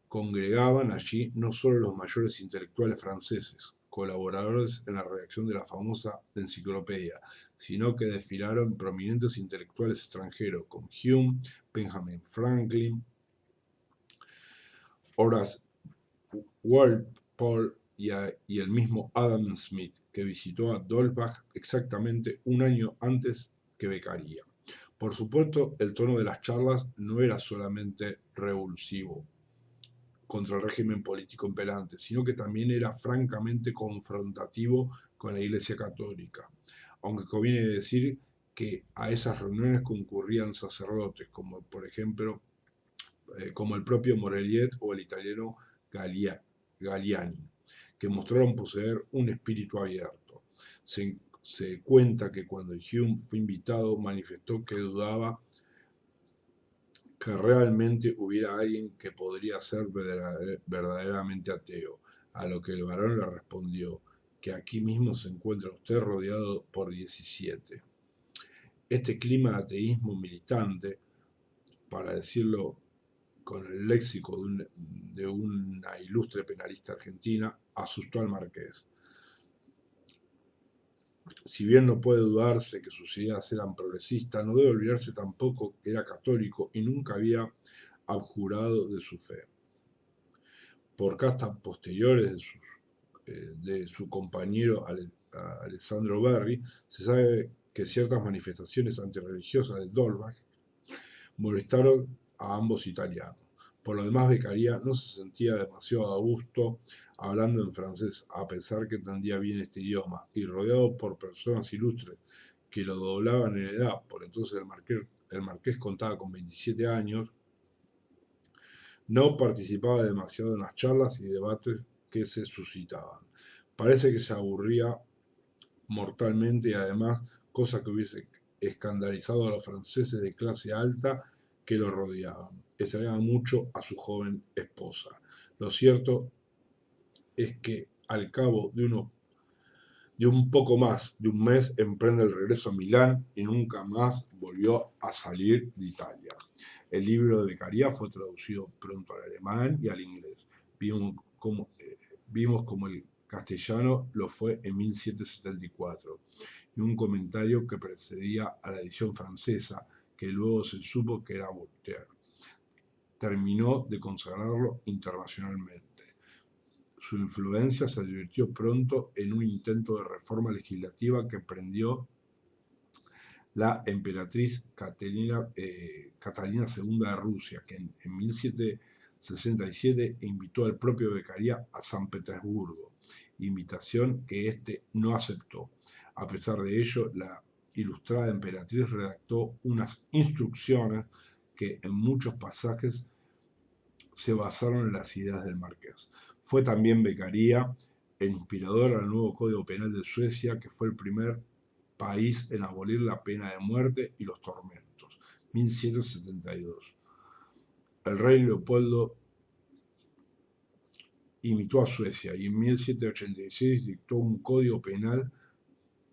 congregaban allí no solo los mayores intelectuales franceses, colaboradores en la redacción de la famosa enciclopedia, sino que desfilaron prominentes intelectuales extranjeros como Hume, Benjamin Franklin, Horace Walpole y el mismo Adam Smith, que visitó a d'Holbach exactamente un año antes que Beccaria. Por supuesto, el tono de las charlas no era solamente revulsivo contra el régimen político imperante, sino que también era francamente confrontativo con la Iglesia Católica, aunque conviene decir que a esas reuniones concurrían sacerdotes, como por ejemplo como el propio Morelliet o el italiano Galliani, que mostraron poseer un espíritu abierto. Se cuenta que cuando Hume fue invitado manifestó que dudaba que realmente hubiera alguien que podría ser verdaderamente ateo, a lo que el varón le respondió que aquí mismo se encuentra usted rodeado por 17. Este clima de ateísmo militante, para decirlo con el léxico de una ilustre penalista argentina, asustó al marqués. Si bien no puede dudarse que sus ideas eran progresistas, no debe olvidarse tampoco que era católico y nunca había abjurado de su fe. Por cartas posteriores de su compañero Alessandro Berri, se sabe que ciertas manifestaciones antirreligiosas de Dolbach molestaron a ambos italianos. Por lo demás, Beccaria no se sentía demasiado a gusto hablando en francés, a pesar que entendía bien este idioma, y rodeado por personas ilustres que lo doblaban en edad. Por entonces el marqués contaba con 27 años, no participaba demasiado en las charlas y debates que se suscitaban. Parece que se aburría mortalmente y además, cosa que hubiese escandalizado a los franceses de clase alta que lo rodeaban. Extrañaba mucho a su joven esposa. Lo cierto es que al cabo de un poco más de un mes emprende el regreso a Milán y nunca más volvió a salir de Italia. El libro de Beccaria fue traducido pronto al alemán y al inglés. Vimos como el castellano lo fue en 1774 y un comentario que precedía a la edición francesa, que luego se supo que era Voltaire, terminó de consagrarlo internacionalmente. Su influencia se advirtió pronto en un intento de reforma legislativa que emprendió la emperatriz Catalina II de Rusia, que en 1767 invitó al propio Beccaria a San Petersburgo, invitación que éste no aceptó. A pesar de ello, la ilustrada emperatriz redactó unas instrucciones que en muchos pasajes se basaron en las ideas del marqués. Fue también Beccaria el inspirador al nuevo Código Penal de Suecia, que fue el primer país en abolir la pena de muerte y los tormentos, 1772. El rey Leopoldo imitó a Suecia y en 1786 dictó un código penal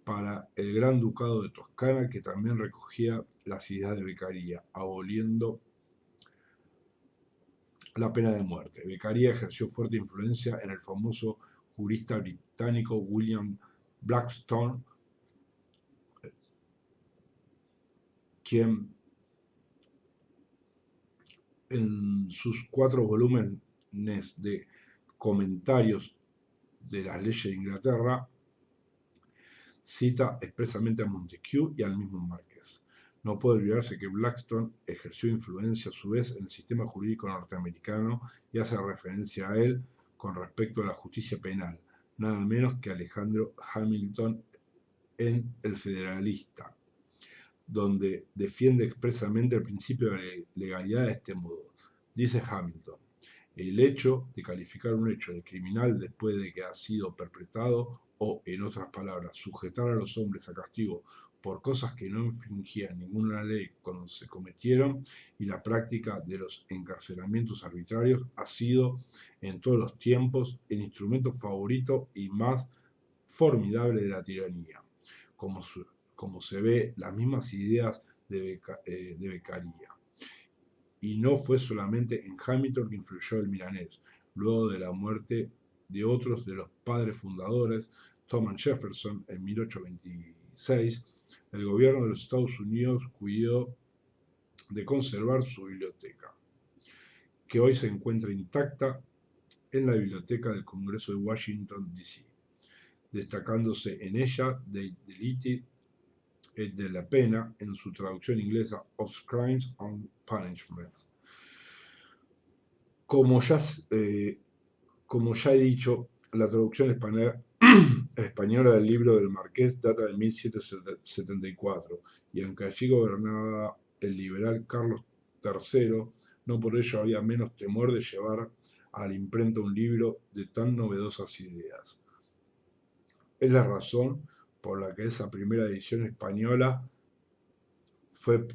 para el Gran Ducado de Toscana que también recogía las ideas de Beccaria, aboliendo la pena de muerte. Beccaria ejerció fuerte influencia en el famoso jurista británico William Blackstone, quien en sus 4 volúmenes de comentarios de las leyes de Inglaterra cita expresamente a Montesquieu y al mismo Márquez. No puede olvidarse que Blackstone ejerció influencia a su vez en el sistema jurídico norteamericano y hace referencia a él con respecto a la justicia penal, nada menos que Alexander Hamilton en El Federalista, donde defiende expresamente el principio de legalidad de este modo. Dice Hamilton: el hecho de calificar un hecho de criminal después de que ha sido perpetrado o, en otras palabras, sujetar a los hombres a castigo por cosas que no infringían ninguna ley cuando se cometieron, y la práctica de los encarcelamientos arbitrarios ha sido, en todos los tiempos, el instrumento favorito y más formidable de la tiranía. Como, como se ve, las mismas ideas de Beccaria. Y no fue solamente en Hamilton que influyó el milanés. Luego de la muerte de otros de los padres fundadores, Thomas Jefferson, en 1826, el gobierno de los Estados Unidos cuidó de conservar su biblioteca, que hoy se encuentra intacta en la Biblioteca del Congreso de Washington, D.C., destacándose en ella The Delight de la pena, en su traducción inglesa, of Crimes and Punishment. Como ya he dicho, la traducción española del libro del Marqués data de 1774, y aunque allí gobernaba el liberal Carlos III, no por ello había menos temor de llevar a la imprenta un libro de tan novedosas ideas. Es la razón por la que esa primera edición española fue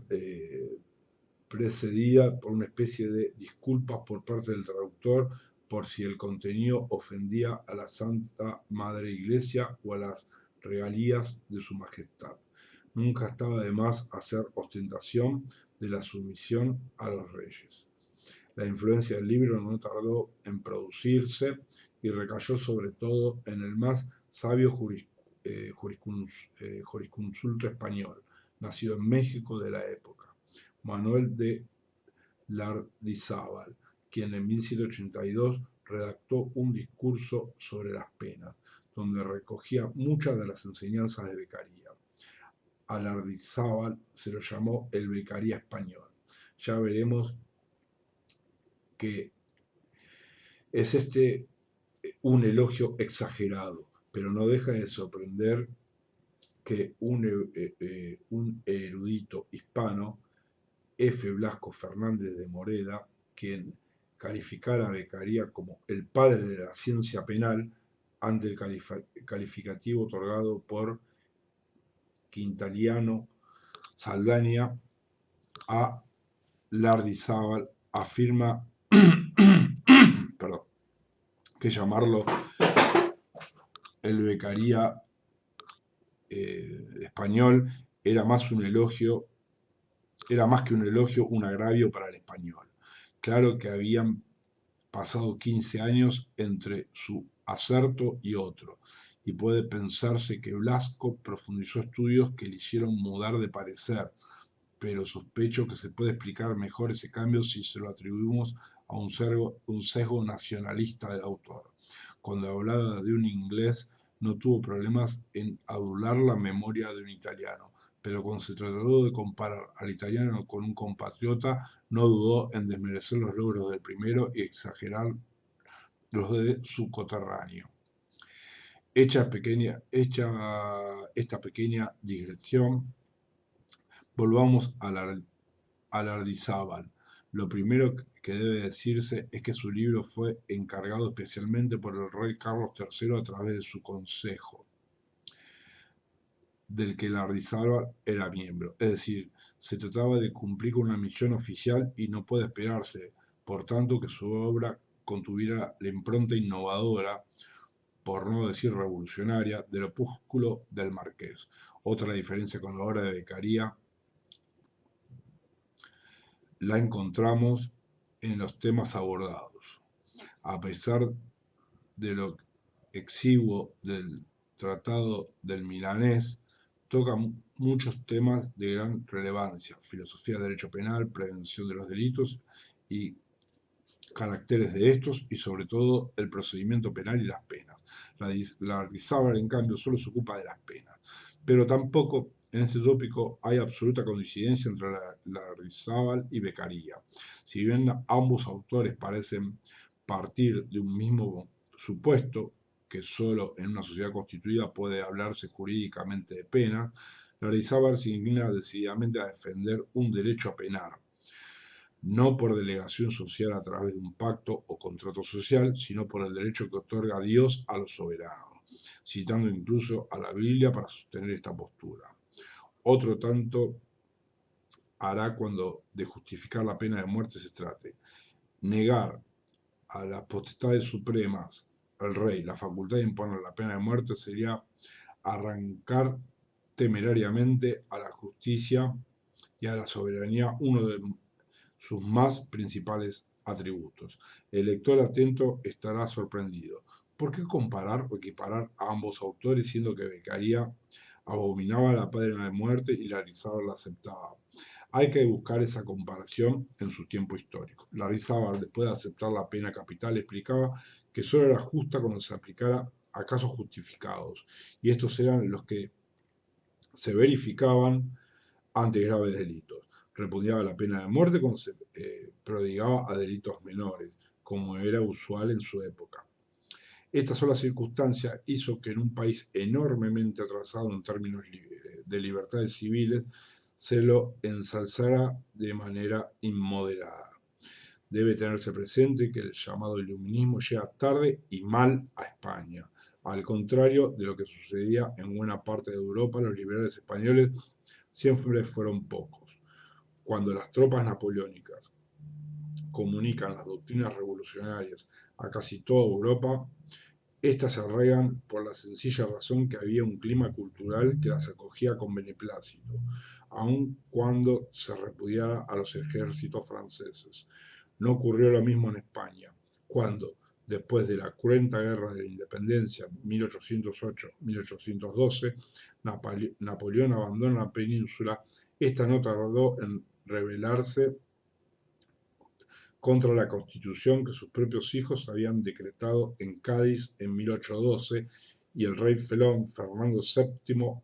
precedida por una especie de disculpas por parte del traductor por si el contenido ofendía a la Santa Madre Iglesia o a las regalías de su majestad. Nunca estaba de más hacer ostentación de la sumisión a los reyes. La influencia del libro no tardó en producirse y recayó sobre todo en el más sabio jurisconsulto español, nacido en México de la época, Manuel de Lardizábal, quien en 1782 redactó un discurso sobre las penas, donde recogía muchas de las enseñanzas de Beccaria. A Lardizábal se lo llamó el Beccaria español. Ya veremos que es un elogio exagerado, pero no deja de sorprender que un erudito hispano, F. Blasco Fernández de Moreda, quien calificara a Beccaria como el padre de la ciencia penal ante el calificativo otorgado por Quintiliano Saldaña a Lardizábal, afirma perdón, que llamarlo el Beccaria español era más que un elogio, un agravio para el español. Claro que habían pasado 15 años entre su acerto y otro, y puede pensarse que Blasco profundizó estudios que le hicieron mudar de parecer, pero sospecho que se puede explicar mejor ese cambio si se lo atribuimos a un sesgo nacionalista del autor. Cuando hablaba de un inglés, no tuvo problemas en adular la memoria de un italiano, pero cuando se trató de comparar al italiano con un compatriota, no dudó en desmerecer los logros del primero y exagerar los de su coterráneo. Hecha esta pequeña digresión, volvamos a Lardizábal. Lo primero que debe decirse es que su libro fue encargado especialmente por el rey Carlos III a través de su consejo, del que Lardizábal era miembro. Es decir, se trataba de cumplir con una misión oficial y no puede esperarse, por tanto, que su obra contuviera la impronta innovadora, por no decir revolucionaria, del opúsculo del Marqués. Otra diferencia con la obra de Beccaria la encontramos en los temas abordados. A pesar de lo exiguo del Tratado del Milanés, toca muchos temas de gran relevancia: filosofía del derecho penal, prevención de los delitos y caracteres de estos, y sobre todo el procedimiento penal y las penas. Lardizábal, en cambio, solo se ocupa de las penas, pero tampoco en este tópico hay absoluta coincidencia entre Lardizábal y Beccaria. Si bien ambos autores parecen partir de un mismo supuesto, que solo en una sociedad constituida puede hablarse jurídicamente de pena, Lardizábal se inclina decididamente a defender un derecho a penar, no por delegación social a través de un pacto o contrato social, sino por el derecho que otorga Dios a los soberanos, citando incluso a la Biblia para sostener esta postura. Otro tanto hará cuando de justificar la pena de muerte se trate. Negar a las potestades supremas, el rey, la facultad de imponer la pena de muerte sería arrancar temerariamente a la justicia y a la soberanía uno de sus más principales atributos. El lector atento estará sorprendido. ¿Por qué comparar o equiparar a ambos autores, siendo que Beccaria abominaba la pena de muerte y Lardizábal la aceptaba? Hay que buscar esa comparación en su tiempo histórico. Lardizábal, después de aceptar la pena capital, explicaba que solo era justa cuando se aplicara a casos justificados, y estos eran los que se verificaban ante graves delitos. Repudiaba la pena de muerte cuando se prodigaba a delitos menores, como era usual en su época. Esta sola circunstancia hizo que en un país enormemente atrasado en términos de libertades civiles se lo ensalzara de manera inmoderada. Debe tenerse presente que el llamado iluminismo llega tarde y mal a España. Al contrario de lo que sucedía en buena parte de Europa, los liberales españoles siempre fueron pocos. Cuando las tropas napoleónicas comunican las doctrinas revolucionarias a casi toda Europa, estas se arraigan por la sencilla razón que había un clima cultural que las acogía con beneplácito, aun cuando se repudiara a los ejércitos franceses. No ocurrió lo mismo en España, cuando, Después de la cruenta guerra de la independencia 1808-1812, Napoleón abandona la península. Esta no tardó en rebelarse contra la constitución que sus propios hijos habían decretado en Cádiz en 1812, y el rey felón Fernando VII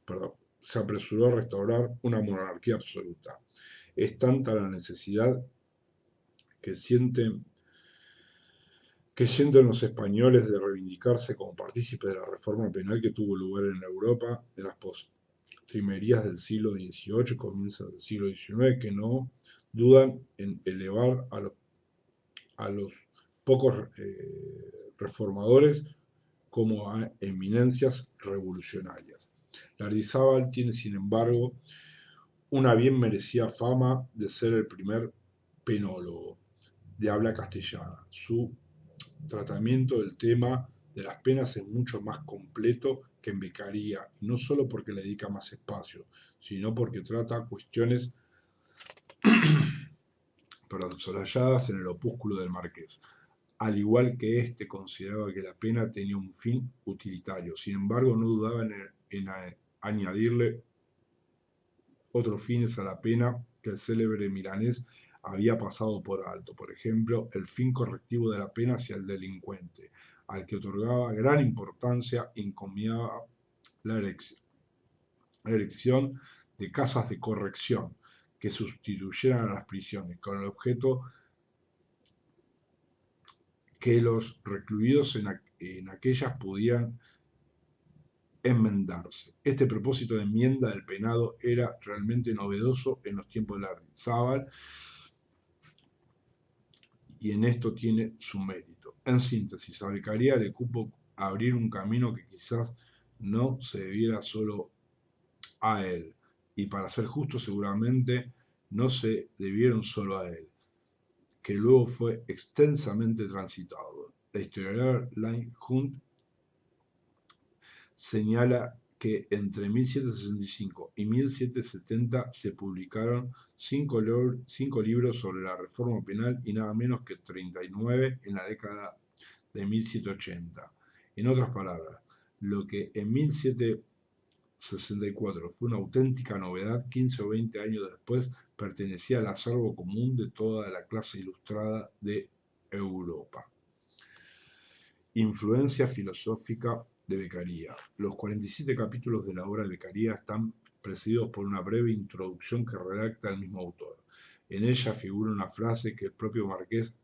perdón, se apresuró a restaurar una monarquía absoluta. Es tanta la necesidad que sienten los españoles de reivindicarse como partícipes de la reforma penal que tuvo lugar en Europa en las postrimerías del siglo XVIII y comienzos del siglo XIX, que no dudan en elevar a los pocos reformadores como a eminencias revolucionarias. Lardizábal tiene, sin embargo, una bien merecida fama de ser el primer penólogo de habla castellana. Su tratamiento del tema de las penas es mucho más completo que en Beccaria, y no solo porque le dedica más espacio, sino porque trata cuestiones solayadas en el opúsculo del Marqués. Al igual que éste consideraba que la pena tenía un fin utilitario, sin embargo no dudaba en añadirle otros fines a la pena que el célebre milanés había pasado por alto. Por ejemplo, el fin correctivo de la pena hacia el delincuente, al que otorgaba gran importancia e encomiaba la erección de casas de corrección que sustituyeran a las prisiones, con el objeto que los recluidos en aquellas pudieran enmendarse. Este propósito de enmienda del penado era realmente novedoso en los tiempos de Lardizábal, y en esto tiene su mérito. En síntesis, a Beccaria le cupo abrir un camino que quizás no se debiera solo a él, y para ser justo seguramente no se debieron solo a él, que luego fue extensamente transitado. La historiadora Leigh Hunt señala que entre 1765 y 1770 se publicaron 5 libros sobre la reforma penal y nada menos que 39 en la década de 1780. En otras palabras, lo que en 1764 fue una auténtica novedad, 15 o 20 años después pertenecía al acervo común de toda la clase ilustrada de Europa. Influencia filosófica de Beccaria. Los 47 capítulos de la obra de Beccaria están precedidos por una breve introducción que redacta el mismo autor. En ella figura una frase que el propio Marqués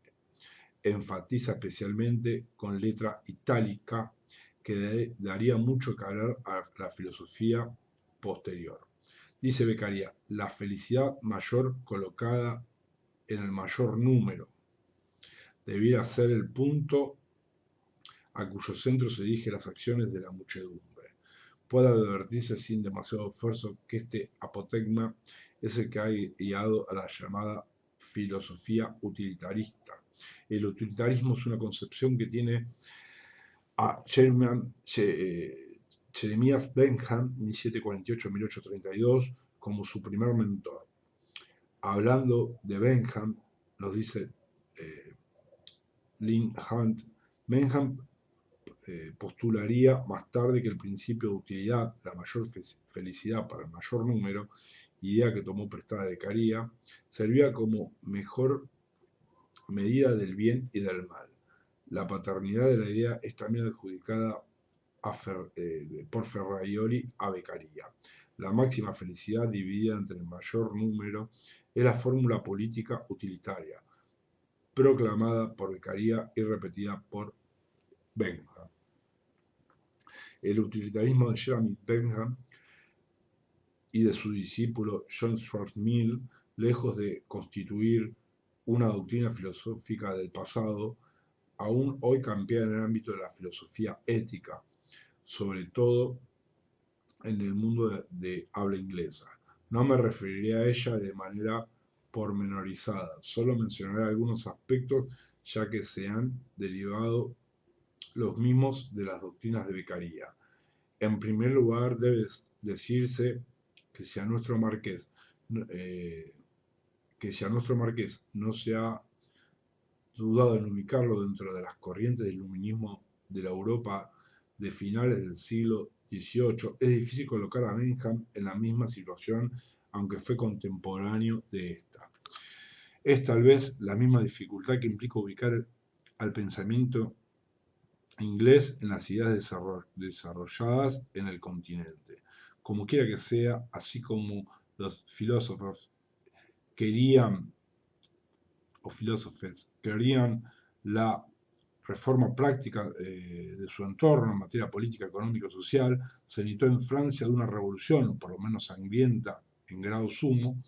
enfatiza especialmente con letra itálica, que daría mucho que hablar a la filosofía posterior. Dice Beccaria: la felicidad mayor colocada en el mayor número debiera ser el punto a cuyo centro se dirigen las acciones de la muchedumbre. Puede advertirse sin demasiado esfuerzo que este apotegma es el que ha guiado a la llamada filosofía utilitarista. El utilitarismo es una concepción que tiene a Jeremías Bentham, 1748-1832, como su primer mentor. Hablando de Bentham, nos dice Leigh Hunt, Bentham postularía más tarde que el principio de utilidad, la mayor felicidad para el mayor número, idea que tomó prestada de Beccaria, servía como mejor medida del bien y del mal. La paternidad de la idea es también adjudicada por Ferraioli a Beccaria. La máxima felicidad dividida entre el mayor número es la fórmula política utilitaria, proclamada por Beccaria y repetida por Bentham. El utilitarismo de Jeremy Bentham y de su discípulo John Stuart Mill, lejos de constituir una doctrina filosófica del pasado, aún hoy campea en el ámbito de la filosofía ética, sobre todo en el mundo de habla inglesa. No me referiré a ella de manera pormenorizada, solo mencionaré algunos aspectos, ya que se han derivado los mismos de las doctrinas de Beccaria. En primer lugar, debe decirse que si a nuestro marqués no se ha dudado en ubicarlo dentro de las corrientes del iluminismo de la Europa de finales del siglo XVIII, es difícil colocar a Bentham en la misma situación, aunque fue contemporáneo de esta. Es tal vez la misma dificultad que implica ubicar al pensamiento inglés en las ideas desarrolladas en el continente. Como quiera que sea, así como los filósofos querían la reforma práctica de su entorno en materia política, económica y social, se necesitó en Francia de una revolución, por lo menos sangrienta, en grado sumo,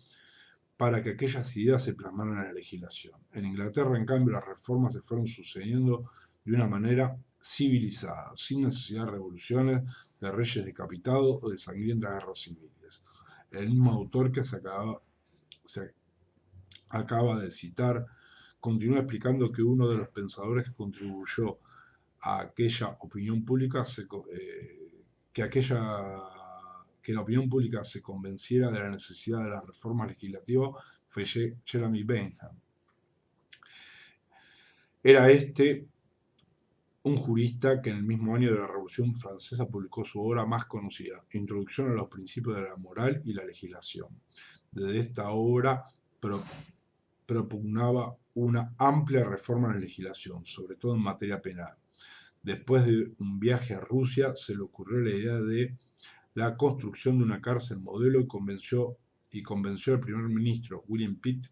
para que aquellas ideas se plasmaran en la legislación. En Inglaterra, en cambio, las reformas se fueron sucediendo de una manera civilizada, sin necesidad de revoluciones, de reyes decapitados o de sangrientas guerras civiles. El mismo autor que se acaba de citar continúa explicando que uno de los pensadores que contribuyó a aquella opinión pública que la opinión pública se convenciera de la necesidad de las reformas legislativas fue Jeremy Bentham. Era este un jurista que en el mismo año de la Revolución Francesa publicó su obra más conocida, Introducción a los principios de la moral y la legislación. Desde esta obra propugnaba una amplia reforma en la legislación, sobre todo en materia penal. Después de un viaje a Rusia, se le ocurrió la idea de la construcción de una cárcel modelo y convenció al primer ministro William Pitt,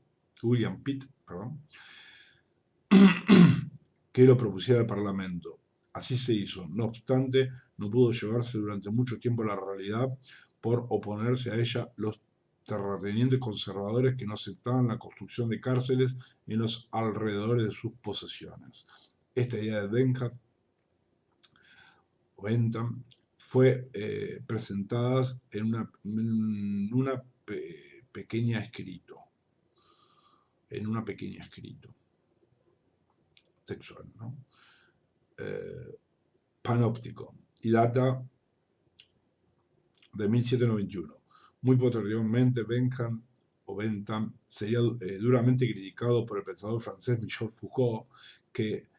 que lo propusiera al Parlamento. Así se hizo. No obstante, no pudo llevarse durante mucho tiempo a la realidad por oponerse a ella los terratenientes conservadores que no aceptaban la construcción de cárceles en los alrededores de sus posesiones. Esta idea de Bentham fue presentada en una pequeña escrito textual, ¿no? Panóptico, y data de 1791. Muy posteriormente, Bentham sería duramente criticado por el pensador francés Michel Foucault, que,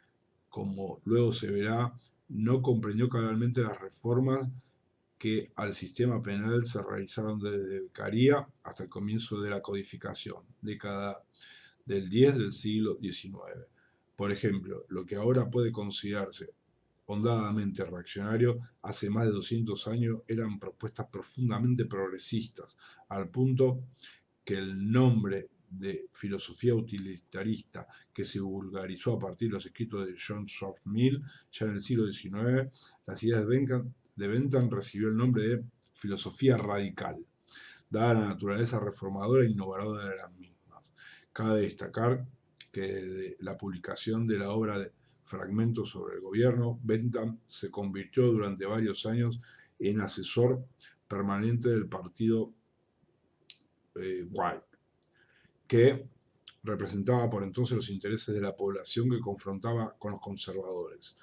como luego se verá, no comprendió cabalmente las reformas que al sistema penal se realizaron desde Beccaria hasta el comienzo de la codificación, década del 10 del siglo XIX. Por ejemplo, lo que ahora puede considerarse hondadamente reaccionario, hace más de 200 años eran propuestas profundamente progresistas, al punto que el nombre de filosofía utilitarista que se vulgarizó a partir de los escritos de John Stuart Mill ya en el siglo XIX, las ideas de Bentham recibió el nombre de filosofía radical, dada la naturaleza reformadora e innovadora de las mismas. Cabe destacar que desde la publicación de la obra de Fragmentos sobre el gobierno, Bentham se convirtió durante varios años en asesor permanente del partido White, que representaba por entonces los intereses de la población que confrontaba con los conservadores.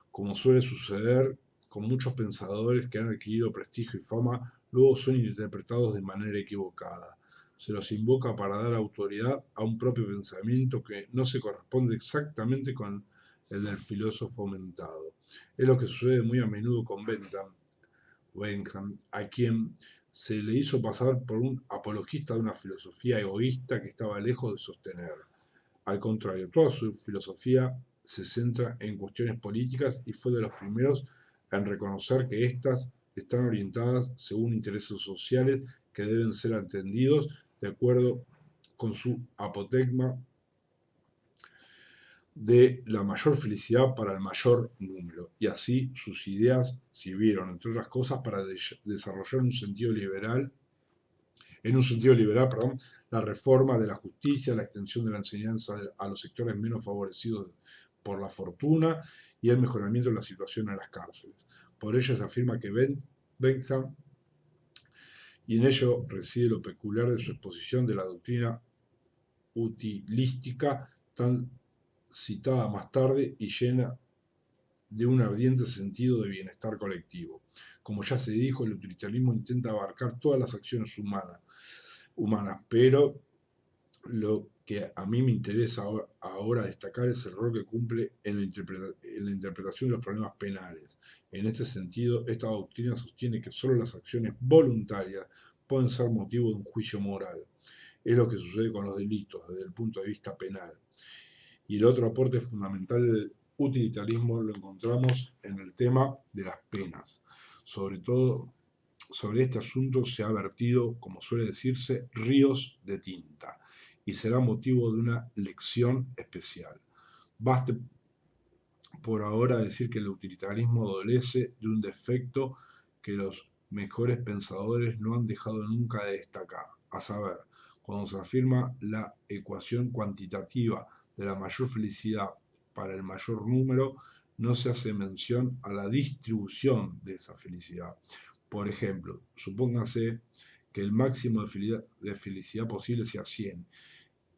Como suele suceder con muchos pensadores que han adquirido prestigio y fama, luego son interpretados de manera equivocada. Se los invoca para dar autoridad a un propio pensamiento que no se corresponde exactamente con el del filósofo mentado. Es lo que sucede muy a menudo con Bentham, a quien se le hizo pasar por un apologista de una filosofía egoísta que estaba lejos de sostener. Al contrario, toda su filosofía se centra en cuestiones políticas y fue de los primeros en reconocer que éstas están orientadas según intereses sociales que deben ser atendidos de acuerdo con su apotegma de la mayor felicidad para el mayor número. Y así sus ideas sirvieron, entre otras cosas, para desarrollar en un sentido liberal, la reforma de la justicia, la extensión de la enseñanza a los sectores menos favorecidos por la fortuna y el mejoramiento de la situación en las cárceles. Por ello se afirma que Bentham, y en ello reside lo peculiar de su exposición de la doctrina utilística, tan citada más tarde y llena de un ardiente sentido de bienestar colectivo. Como ya se dijo, el utilitarismo intenta abarcar todas las acciones humanas, pero lo que a mí me interesa ahora destacar es el rol que cumple en la interpretación de los problemas penales. En este sentido, esta doctrina sostiene que solo las acciones voluntarias pueden ser motivo de un juicio moral. Es lo que sucede con los delitos desde el punto de vista penal. Y el otro aporte fundamental del utilitarismo lo encontramos en el tema de las penas. Sobre todo, sobre este asunto se ha vertido, como suele decirse, ríos de tinta, y será motivo de una lección especial. Baste por ahora decir que el utilitarismo adolece de un defecto que los mejores pensadores no han dejado nunca de destacar, a saber, cuando se afirma la ecuación cuantitativa de la mayor felicidad para el mayor número, no se hace mención a la distribución de esa felicidad. Por ejemplo, supóngase que el máximo de felicidad posible sea 100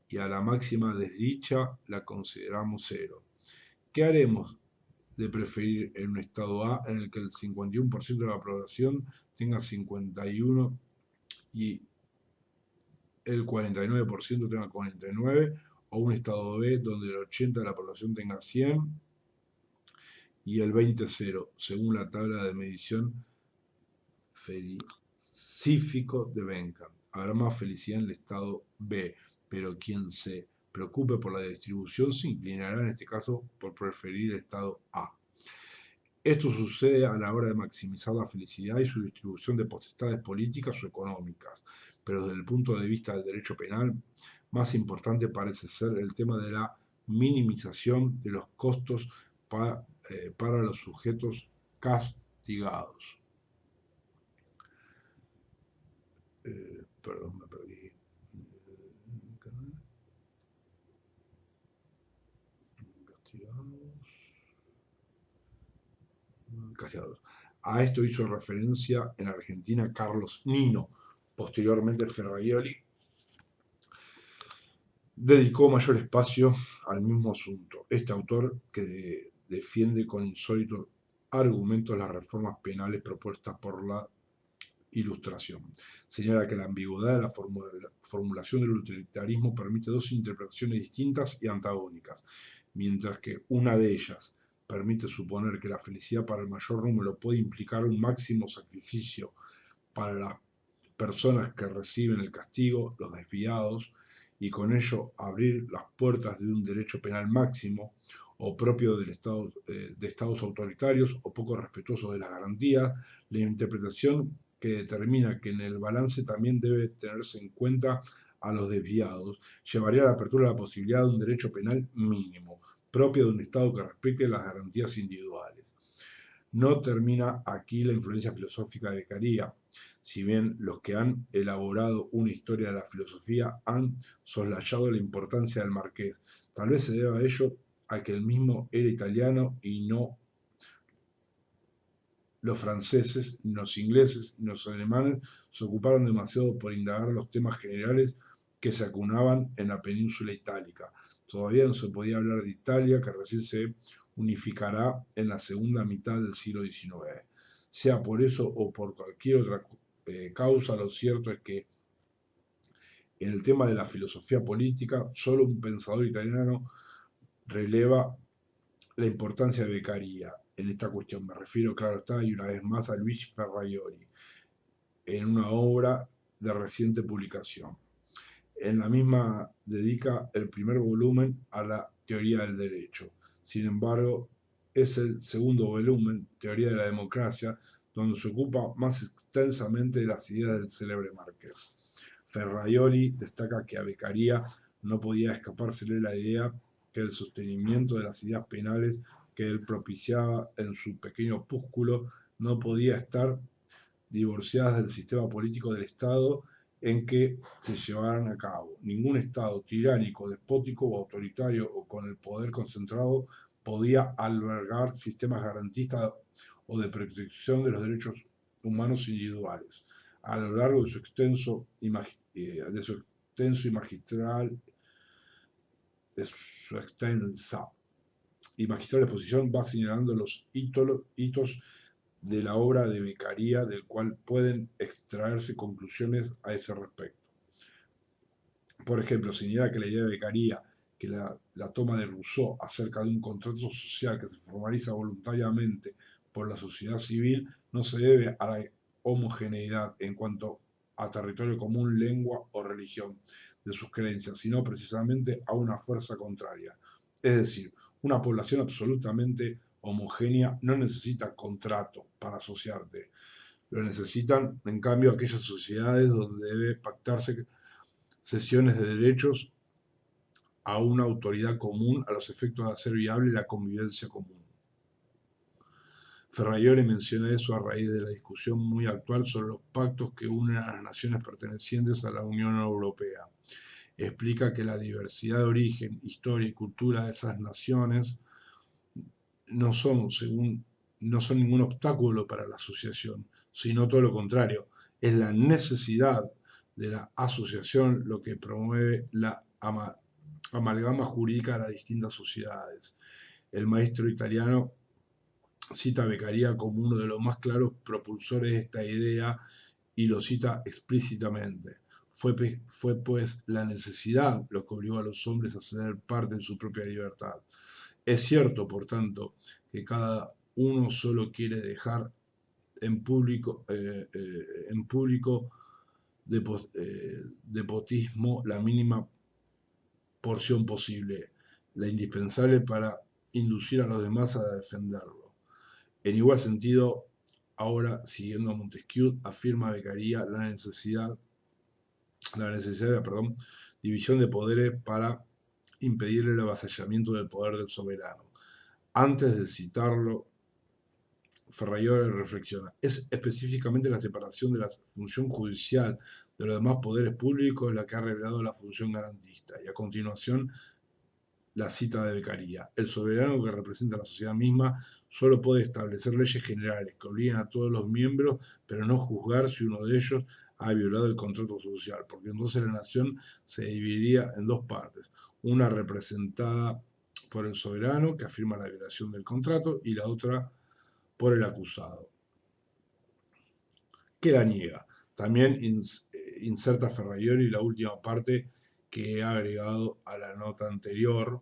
y a la máxima desdicha la consideramos 0. ¿Qué haremos de preferir en un estado A en el que el 51% de la población tenga 51 y el 49% tenga 49, o un estado B donde el 80% de la población tenga 100 y el 20 0, según la tabla de medición Felicífico de Bentham? Habrá más felicidad en el estado B, pero quien se preocupe por la distribución se inclinará en este caso por preferir el estado A. Esto sucede a la hora de maximizar la felicidad y su distribución de potestades políticas o económicas, pero desde el punto de vista del derecho penal, más importante parece ser el tema de la minimización de los costos para los sujetos castigados. Perdón, me perdí. Castigados. A esto hizo referencia en Argentina Carlos Nino. Posteriormente Ferraioli dedicó mayor espacio al mismo asunto. Este autor, que defiende con insólitos argumentos las reformas penales propuestas por la Ilustración, señala que la ambigüedad de la formulación del utilitarismo permite dos interpretaciones distintas y antagónicas, mientras que una de ellas permite suponer que la felicidad para el mayor número puede implicar un máximo sacrificio para las personas que reciben el castigo, los desviados, y con ello abrir las puertas de un derecho penal máximo o propio de estados autoritarios o poco respetuosos de las garantías. La interpretación que determina que en el balance también debe tenerse en cuenta a los desviados llevaría a la apertura de la posibilidad de un derecho penal mínimo, propio de un Estado que respete las garantías individuales. No termina aquí la influencia filosófica de Beccaria, si bien los que han elaborado una historia de la filosofía han soslayado la importancia del Marqués. Tal vez se deba a ello a que el mismo era italiano y no los franceses, ni los ingleses, ni los alemanes se ocuparon demasiado por indagar los temas generales que se acunaban en la península itálica. Todavía no se podía hablar de Italia, que recién se unificará en la segunda mitad del siglo XIX. Sea por eso o por cualquier otra causa, lo cierto es que en el tema de la filosofía política, solo un pensador italiano releva la importancia de Beccaria en esta cuestión. Me refiero, claro está, y una vez más a Luigi Ferraioli, en una obra de reciente publicación. En la misma dedica el primer volumen a la teoría del derecho. Sin embargo, es el segundo volumen, Teoría de la Democracia, donde se ocupa más extensamente de las ideas del célebre Marqués. Ferraioli destaca que a Beccaria no podía escapársele la idea que el sostenimiento de las ideas penales que él propiciaba en su pequeño opúsculo no podía estar divorciadas del sistema político del Estado en que se llevaran a cabo. Ningún Estado tiránico, despótico o autoritario o con el poder concentrado podía albergar sistemas garantistas o de protección de los derechos humanos individuales. A lo largo de su extenso y magistral de su extensa y magistral exposición va señalando los hitos de la obra de Beccaria, del cual pueden extraerse conclusiones a ese respecto. Por ejemplo, señala que la idea de becaría, que la toma de Rousseau acerca de un contrato social que se formaliza voluntariamente por la sociedad civil, no se debe a la homogeneidad en cuanto a territorio común, lengua o religión de sus creencias, sino precisamente a una fuerza contraria. Es decir, una población absolutamente homogénea no necesita contrato para asociarte. Lo necesitan, en cambio, aquellas sociedades donde debe pactarse cesiones de derechos a una autoridad común a los efectos de hacer viable la convivencia común. Ferraioli menciona eso a raíz de la discusión muy actual sobre los pactos que unen a las naciones pertenecientes a la Unión Europea. Explica que la diversidad de origen, historia y cultura de esas naciones no son, no son ningún obstáculo para la asociación, sino todo lo contrario. Es la necesidad de la asociación lo que promueve la amalgama jurídica de las distintas sociedades. El maestro italiano cita a Beccaria como uno de los más claros propulsores de esta idea y lo cita explícitamente. Fue pues la necesidad lo que obligó a los hombres a ceder parte de su propia libertad. Es cierto, por tanto, que cada uno solo quiere dejar en público despotismo la mínima porción posible, la indispensable para inducir a los demás a defenderlo. En igual sentido, ahora, siguiendo a Montesquieu, afirma Beccaria la división de poderes para impedir el avasallamiento del poder del soberano. Antes de citarlo, Ferraioli reflexiona, es específicamente la separación de la función judicial de los demás poderes públicos la que ha revelado la función garantista. Y a continuación, la cita de Beccaria. El soberano que representa a la sociedad misma solo puede establecer leyes generales que obliguen a todos los miembros, pero no juzgar si uno de ellos ha violado el contrato social, porque entonces la nación se dividiría en dos partes, una representada por el soberano, que afirma la violación del contrato, y la otra por el acusado, que la niega. También inserta Ferraioli la última parte que he agregado a la nota anterior,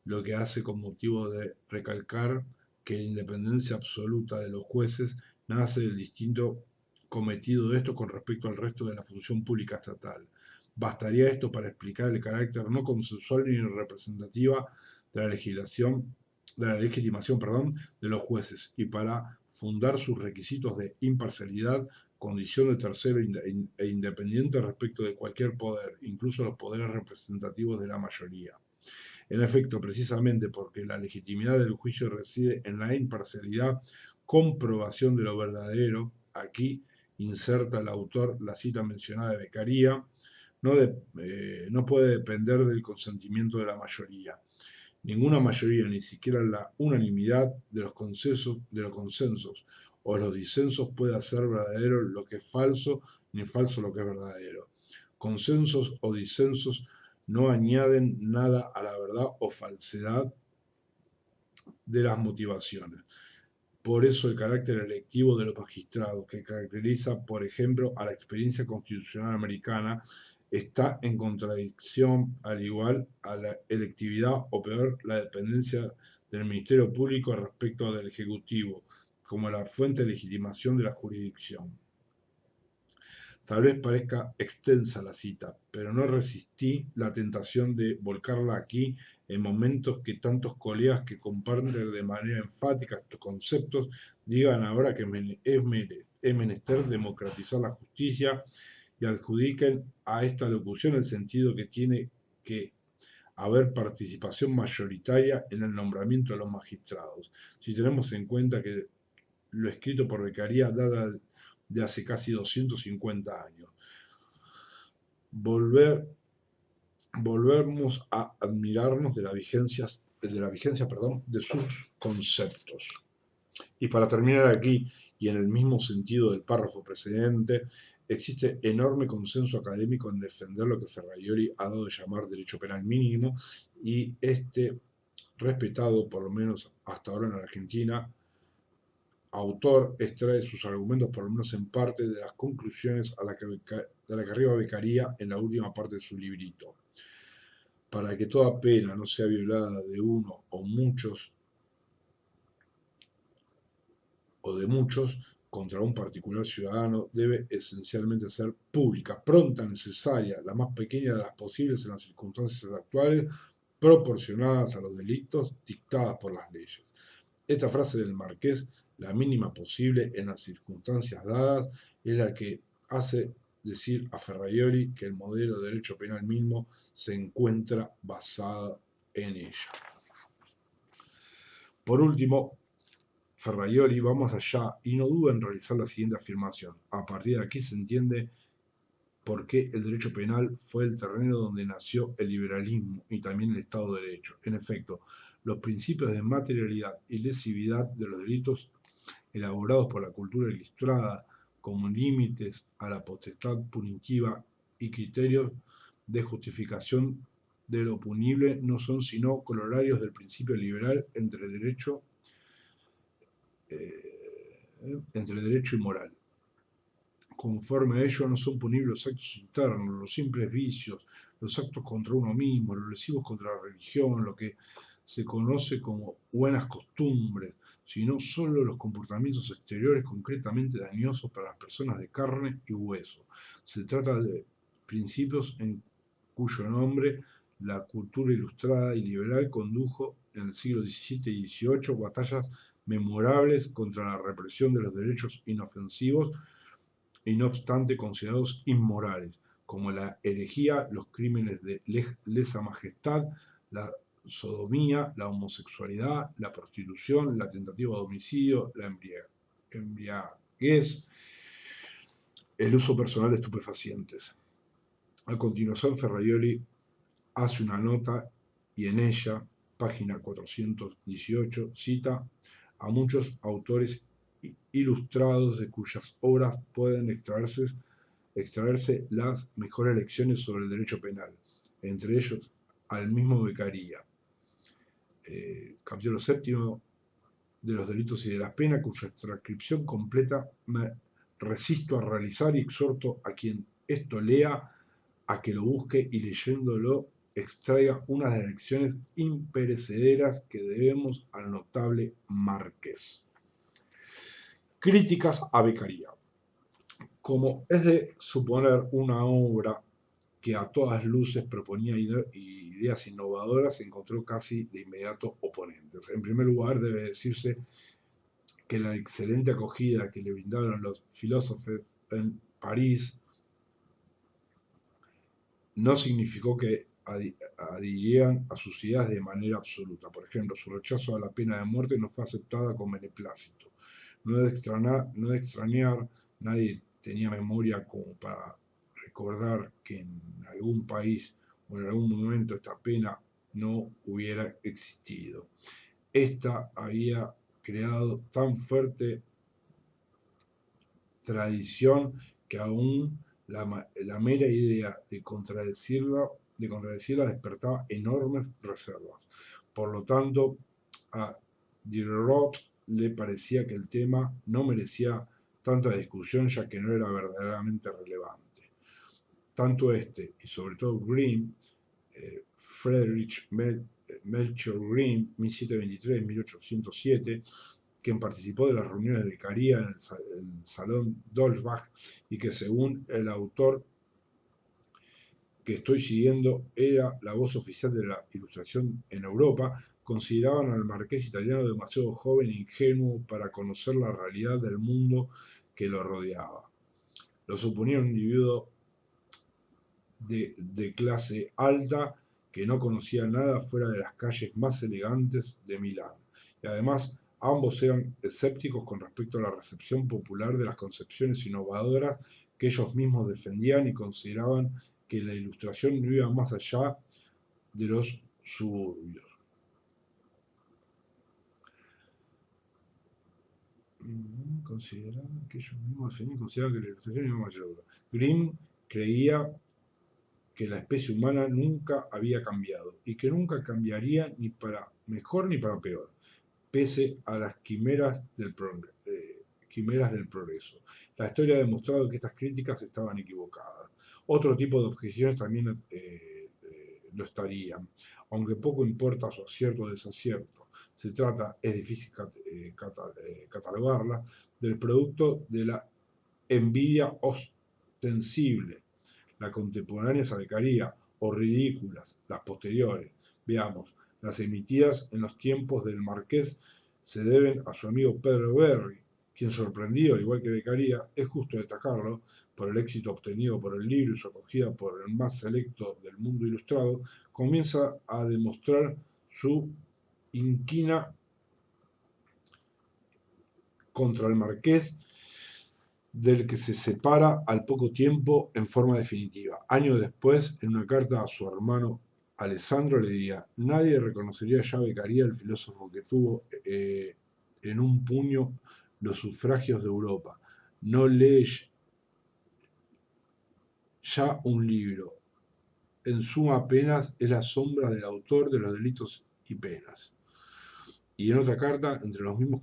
lo que hace con motivo de recalcar que la independencia absoluta de los jueces nace del distinto cometido de esto con respecto al resto de la función pública estatal. Bastaría esto para explicar el carácter no consensual ni representativa de la legislación, de la legitimación, de los jueces y para fundar sus requisitos de imparcialidad, condición de tercero e independiente respecto de cualquier poder, incluso los poderes representativos de la mayoría. En efecto, precisamente porque la legitimidad del juicio reside en la imparcialidad, comprobación de lo verdadero, aquí inserta el autor la cita mencionada de Beccaria, no puede depender del consentimiento de la mayoría. Ninguna mayoría, ni siquiera la unanimidad de los consensos o los disensos puede hacer verdadero lo que es falso, ni falso lo que es verdadero. Consensos o disensos no añaden nada a la verdad o falsedad de las motivaciones. Por eso el carácter electivo de los magistrados, que caracteriza, por ejemplo, a la experiencia constitucional americana, está en contradicción, al igual a la electividad o peor, la dependencia del Ministerio Público respecto del Ejecutivo, como la fuente de legitimación de la jurisdicción. Tal vez parezca extensa la cita, pero no resistí la tentación de volcarla aquí en momentos que tantos colegas que comparten de manera enfática estos conceptos digan ahora que es menester democratizar la justicia y adjudiquen a esta locución el sentido que tiene que haber participación mayoritaria en el nombramiento de los magistrados. Si tenemos en cuenta que lo escrito por Beccaria data de hace casi 250 años. Volvemos a admirarnos de la vigencia de sus conceptos. Y para terminar aquí, y en el mismo sentido del párrafo precedente, existe enorme consenso académico en defender lo que Ferraioli ha dado de llamar derecho penal mínimo, y respetado, por lo menos hasta ahora en Argentina, autor extrae sus argumentos, por lo menos en parte, de las conclusiones de la que arriba Beccaria en la última parte de su librito. Para que toda pena no sea violada de uno o de muchos contra un particular ciudadano, debe esencialmente ser pública, pronta, necesaria, la más pequeña de las posibles en las circunstancias actuales, proporcionadas a los delitos dictadas por las leyes. Esta frase del Marqués, la mínima posible en las circunstancias dadas, es la que hace decir a Ferraioli que el modelo de derecho penal mismo se encuentra basado en ella. Por último, Ferraioli va más allá y no duda en realizar la siguiente afirmación. A partir de aquí se entiende por qué el derecho penal fue el terreno donde nació el liberalismo y también el Estado de Derecho. En efecto, los principios de materialidad y lesividad de los delitos elaborados por la cultura ilustrada como límites a la potestad punitiva y criterios de justificación de lo punible no son sino corolarios del principio liberal entre derecho y moral. Conforme a ello no son punibles los actos internos, los simples vicios, los actos contra uno mismo, los lesivos contra la religión, lo que se conoce como buenas costumbres, sino solo los comportamientos exteriores concretamente dañosos para las personas de carne y hueso. Se trata de principios en cuyo nombre la cultura ilustrada y liberal condujo en el siglo XVII y XVIII batallas memorables contra la represión de los derechos inofensivos y no obstante considerados inmorales, como la herejía, los crímenes de lesa majestad, la sodomía, la homosexualidad, la prostitución, la tentativa de homicidio, la embriaguez, el uso personal de estupefacientes. A continuación, Ferraioli hace una nota y en ella, página 418, cita a muchos autores ilustrados de cuyas obras pueden extraerse las mejores lecciones sobre el derecho penal, entre ellos al mismo Beccaria, capítulo 7 de los delitos y de las penas, cuya transcripción completa me resisto a realizar y exhorto a quien esto lea a que lo busque y leyéndolo extraiga unas de las lecciones imperecederas que debemos al notable Marqués. Críticas a Beccaria. Como es de suponer, una obra que a todas luces proponía ideas innovadoras encontró casi de inmediato oponentes. En primer lugar, debe decirse que la excelente acogida que le brindaron los filósofos en París no significó que adhirieran a sus ideas de manera absoluta. Por ejemplo, su rechazo a la pena de muerte no fue aceptada con beneplácito. No de extrañar, nadie tenía memoria como para recordar que en algún país o en algún momento esta pena no hubiera existido. Esta había creado tan fuerte tradición que aún la mera idea de contradecirla despertaba enormes reservas. Por lo tanto, a Diderot le parecía que el tema no merecía tanta discusión, ya que no era verdaderamente relevante. Tanto este y sobre todo Grimm, Friedrich Melchior Grimm, 1723-1807, quien participó de las reuniones de Beccaria en el Salón Dolbach y que según el autor que estoy siguiendo era la voz oficial de la Ilustración en Europa, consideraban al marqués italiano demasiado joven e ingenuo para conocer la realidad del mundo que lo rodeaba. Lo suponía un individuo de clase alta que no conocía nada fuera de las calles más elegantes de Milán. Y además, ambos eran escépticos con respecto a la recepción popular de las concepciones innovadoras que ellos mismos defendían y consideraban que la Ilustración no iba más allá de los suburbios. Consideraban que ellos mismos defendían y consideraban que la Ilustración iba más allá. Grimm creía que la especie humana nunca había cambiado y que nunca cambiaría ni para mejor ni para peor, pese a las quimeras del progreso. La historia ha demostrado que estas críticas estaban equivocadas. Otro tipo de objeciones también lo estarían, aunque poco importa su acierto o desacierto. Se trata, es difícil catalogarla, del producto de la envidia ostensible. La contemporánea sabecaría, o ridículas, las posteriores. Veamos, las emitidas en los tiempos del Marqués se deben a su amigo Pedro Berry, quien sorprendido, al igual que Beccaria, es justo destacarlo, por el éxito obtenido por el libro y su acogida por el más selecto del mundo ilustrado, comienza a demostrar su inquina contra el Marqués, del que se separa al poco tiempo en forma definitiva. Años después, en una carta a su hermano Alessandro, le diría: nadie reconocería ya a Beccaria, el filósofo que tuvo en un puño los sufragios de Europa. No lee ya un libro. En suma, apenas es la sombra del autor de los delitos y penas. Y en otra carta, entre los mismos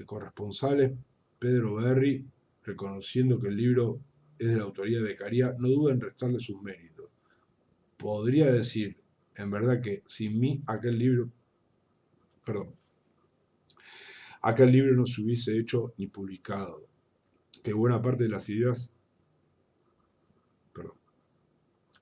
corresponsales, Pedro Berry, reconociendo que el libro es de la autoría de Beccaria, no duda en restarle sus méritos. Podría decir, en verdad, que sin mí aquel libro no se hubiese hecho ni publicado, que buena parte de las ideas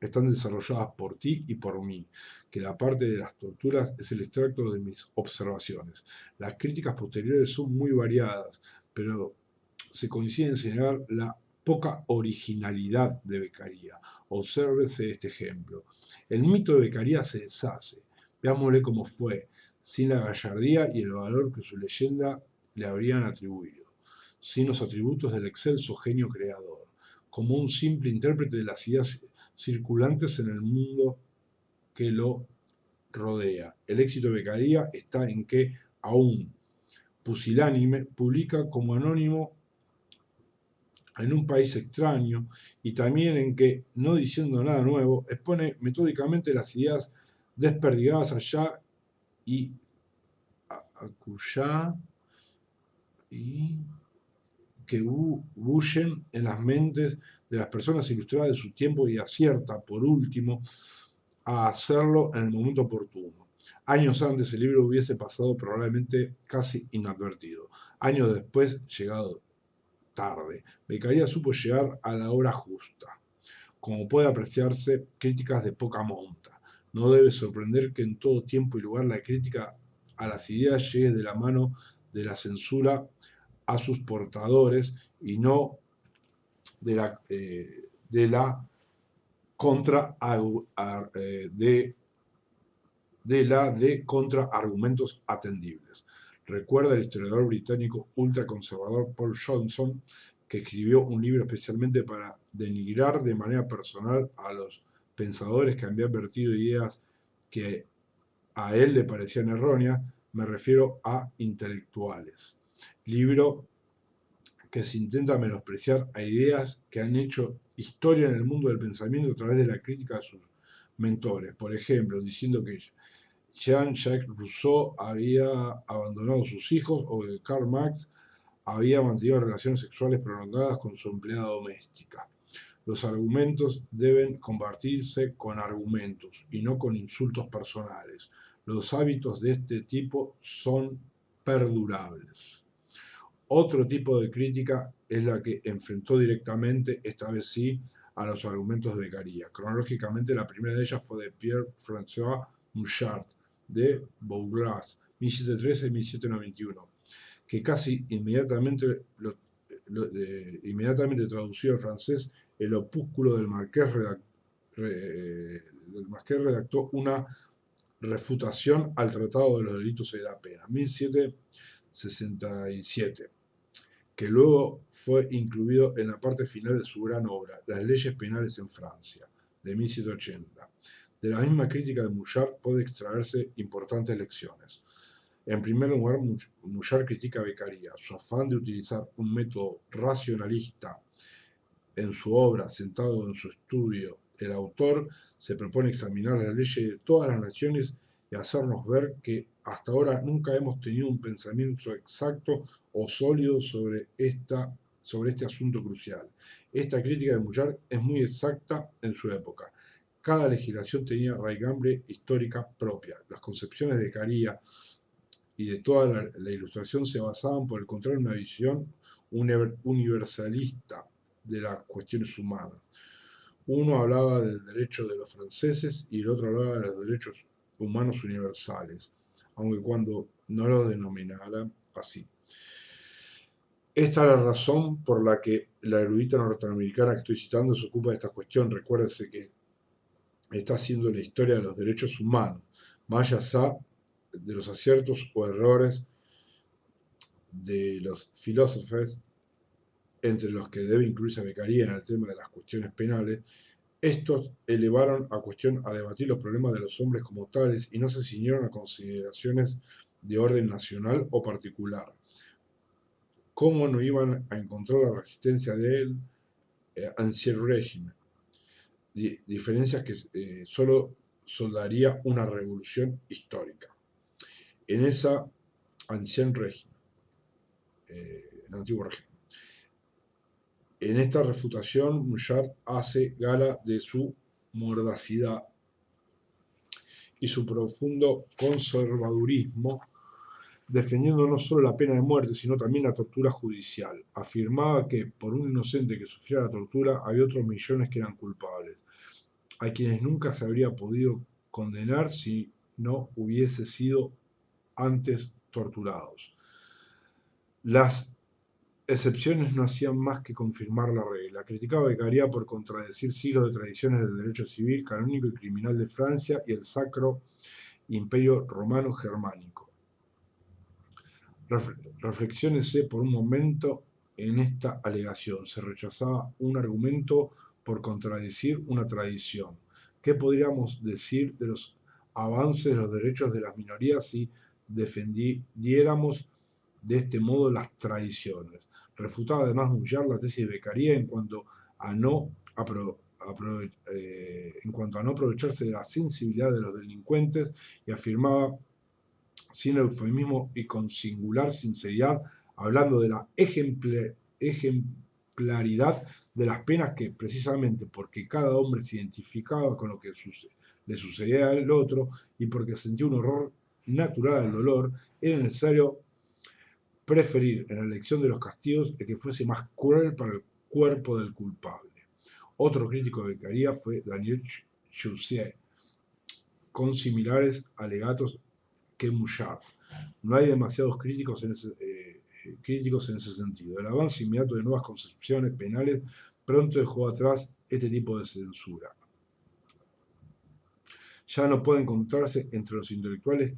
están desarrolladas por ti y por mí, que la parte de las torturas es el extracto de mis observaciones. Las críticas posteriores son muy variadas, pero se coincide en señalar la poca originalidad de Beccaria. Obsérvese este ejemplo. El mito de Beccaria se deshace. Veámosle cómo fue, sin la gallardía y el valor que su leyenda le habrían atribuido, sin los atributos del excelso genio creador, como un simple intérprete de las ideas circulantes en el mundo que lo rodea. El éxito de Beccaria está en que, aún pusilánime, publica como anónimo en un país extraño, y también en que, no diciendo nada nuevo, expone metódicamente las ideas desperdigadas allá y acullá y que bullen en las mentes de las personas ilustradas de su tiempo, y acierta, por último, a hacerlo en el momento oportuno. Años antes el libro hubiese pasado probablemente casi inadvertido. Años después, llegado tarde, Beccaria supo llegar a la hora justa. Como puede apreciarse, críticas de poca monta. No debe sorprender que en todo tiempo y lugar la crítica a las ideas llegue de la mano de la censura a sus portadores y no de la contra de contraargumentos atendibles. Recuerda el historiador británico ultraconservador Paul Johnson, que escribió un libro especialmente para denigrar de manera personal a los pensadores que habían vertido ideas que a él le parecían erróneas. Me refiero a intelectuales. Libro que se intenta menospreciar a ideas que han hecho historia en el mundo del pensamiento a través de la crítica a sus mentores. Por ejemplo, diciendo que Jean-Jacques Rousseau había abandonado a sus hijos, o que Karl Marx había mantenido relaciones sexuales prolongadas con su empleada doméstica. Los argumentos deben combatirse con argumentos y no con insultos personales. Los hábitos de este tipo son perdurables. Otro tipo de crítica es la que enfrentó directamente, esta vez sí, a los argumentos de Beccaria. Cronológicamente, la primera de ellas fue de Pierre-François Mouchard, de Bourglas, 1713-1791, que casi inmediatamente, inmediatamente traducido al francés, el opúsculo del Marqués redactó una refutación al Tratado de los Delitos y de la Pena, 1767, que luego fue incluido en la parte final de su gran obra, Las leyes penales en Francia, de 1780. De la misma crítica de Mouchard puede extraerse importantes lecciones. En primer lugar, Mouchard critica a Beccaria, su afán de utilizar un método racionalista en su obra, sentado en su estudio. El autor se propone examinar las leyes de todas las naciones y hacernos ver que hasta ahora nunca hemos tenido un pensamiento exacto o sólido sobre este asunto crucial. Esta crítica de Mouchard es muy exacta en su época. Cada legislación tenía raigambre histórica propia. Las concepciones de Caría y de toda la Ilustración se basaban, por el contrario, en una visión universalista de las cuestiones humanas. Uno hablaba del derecho de los franceses y el otro hablaba de los derechos humanos universales, aunque cuando no lo denominaran así. Esta es la razón por la que la erudita norteamericana que estoy citando se ocupa de esta cuestión. Recuérdense que está haciendo la historia de los derechos humanos, más allá de los aciertos o errores de los filósofos, entre los que debe incluirse Beccaria en el tema de las cuestiones penales. Estos elevaron a cuestión a debatir los problemas de los hombres como tales y no se ciñeron a consideraciones de orden nacional o particular. ¿Cómo no iban a encontrar la resistencia de él Ancien régimen? Diferencias que solo soldaría una revolución histórica. En esa Ancien régimen, el antiguo régimen. En esta refutación, Mouchard hace gala de su mordacidad y su profundo conservadurismo, defendiendo no solo la pena de muerte, sino también la tortura judicial. Afirmaba que por un inocente que sufriera la tortura había otros millones que eran culpables, a quienes nunca se habría podido condenar si no hubiese sido antes torturados. Las excepciones no hacían más que confirmar la regla. Criticaba a Beccaria por contradecir siglos de tradiciones del derecho civil, canónico y criminal de Francia y el Sacro Imperio Romano Germánico. Reflexiónese por un momento en esta alegación. Se rechazaba un argumento por contradecir una tradición. ¿Qué podríamos decir de los avances de los derechos de las minorías si defendiéramos de este modo las tradiciones? Refutaba además Mouchard la tesis de Beccaria en cuanto a no aprovecharse de la sensibilidad de los delincuentes, y afirmaba sin eufemismo y con singular sinceridad, hablando de la ejemplaridad de las penas, que precisamente porque cada hombre se identificaba con lo que le sucedía al otro y porque sentía un horror natural al dolor, era necesario preferir en la elección de los castigos el que fuese más cruel para el cuerpo del culpable. Otro crítico de Beccaria fue Daniel Chaucier, con similares alegatos que Mouchard. No hay demasiados críticos en ese sentido. El avance inmediato de nuevas concepciones penales pronto dejó atrás este tipo de censura. Ya no puede encontrarse entre los intelectuales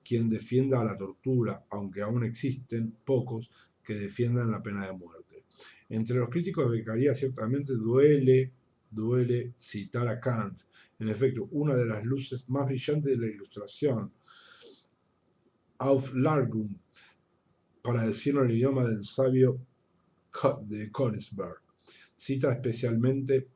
quien defienda a la tortura, aunque aún existen pocos que defiendan la pena de muerte. Entre los críticos de Beccaria ciertamente duele citar a Kant. En efecto, una de las luces más brillantes de la Ilustración, Aufklärung, para decirlo en el idioma del sabio de Königsberg, cita especialmente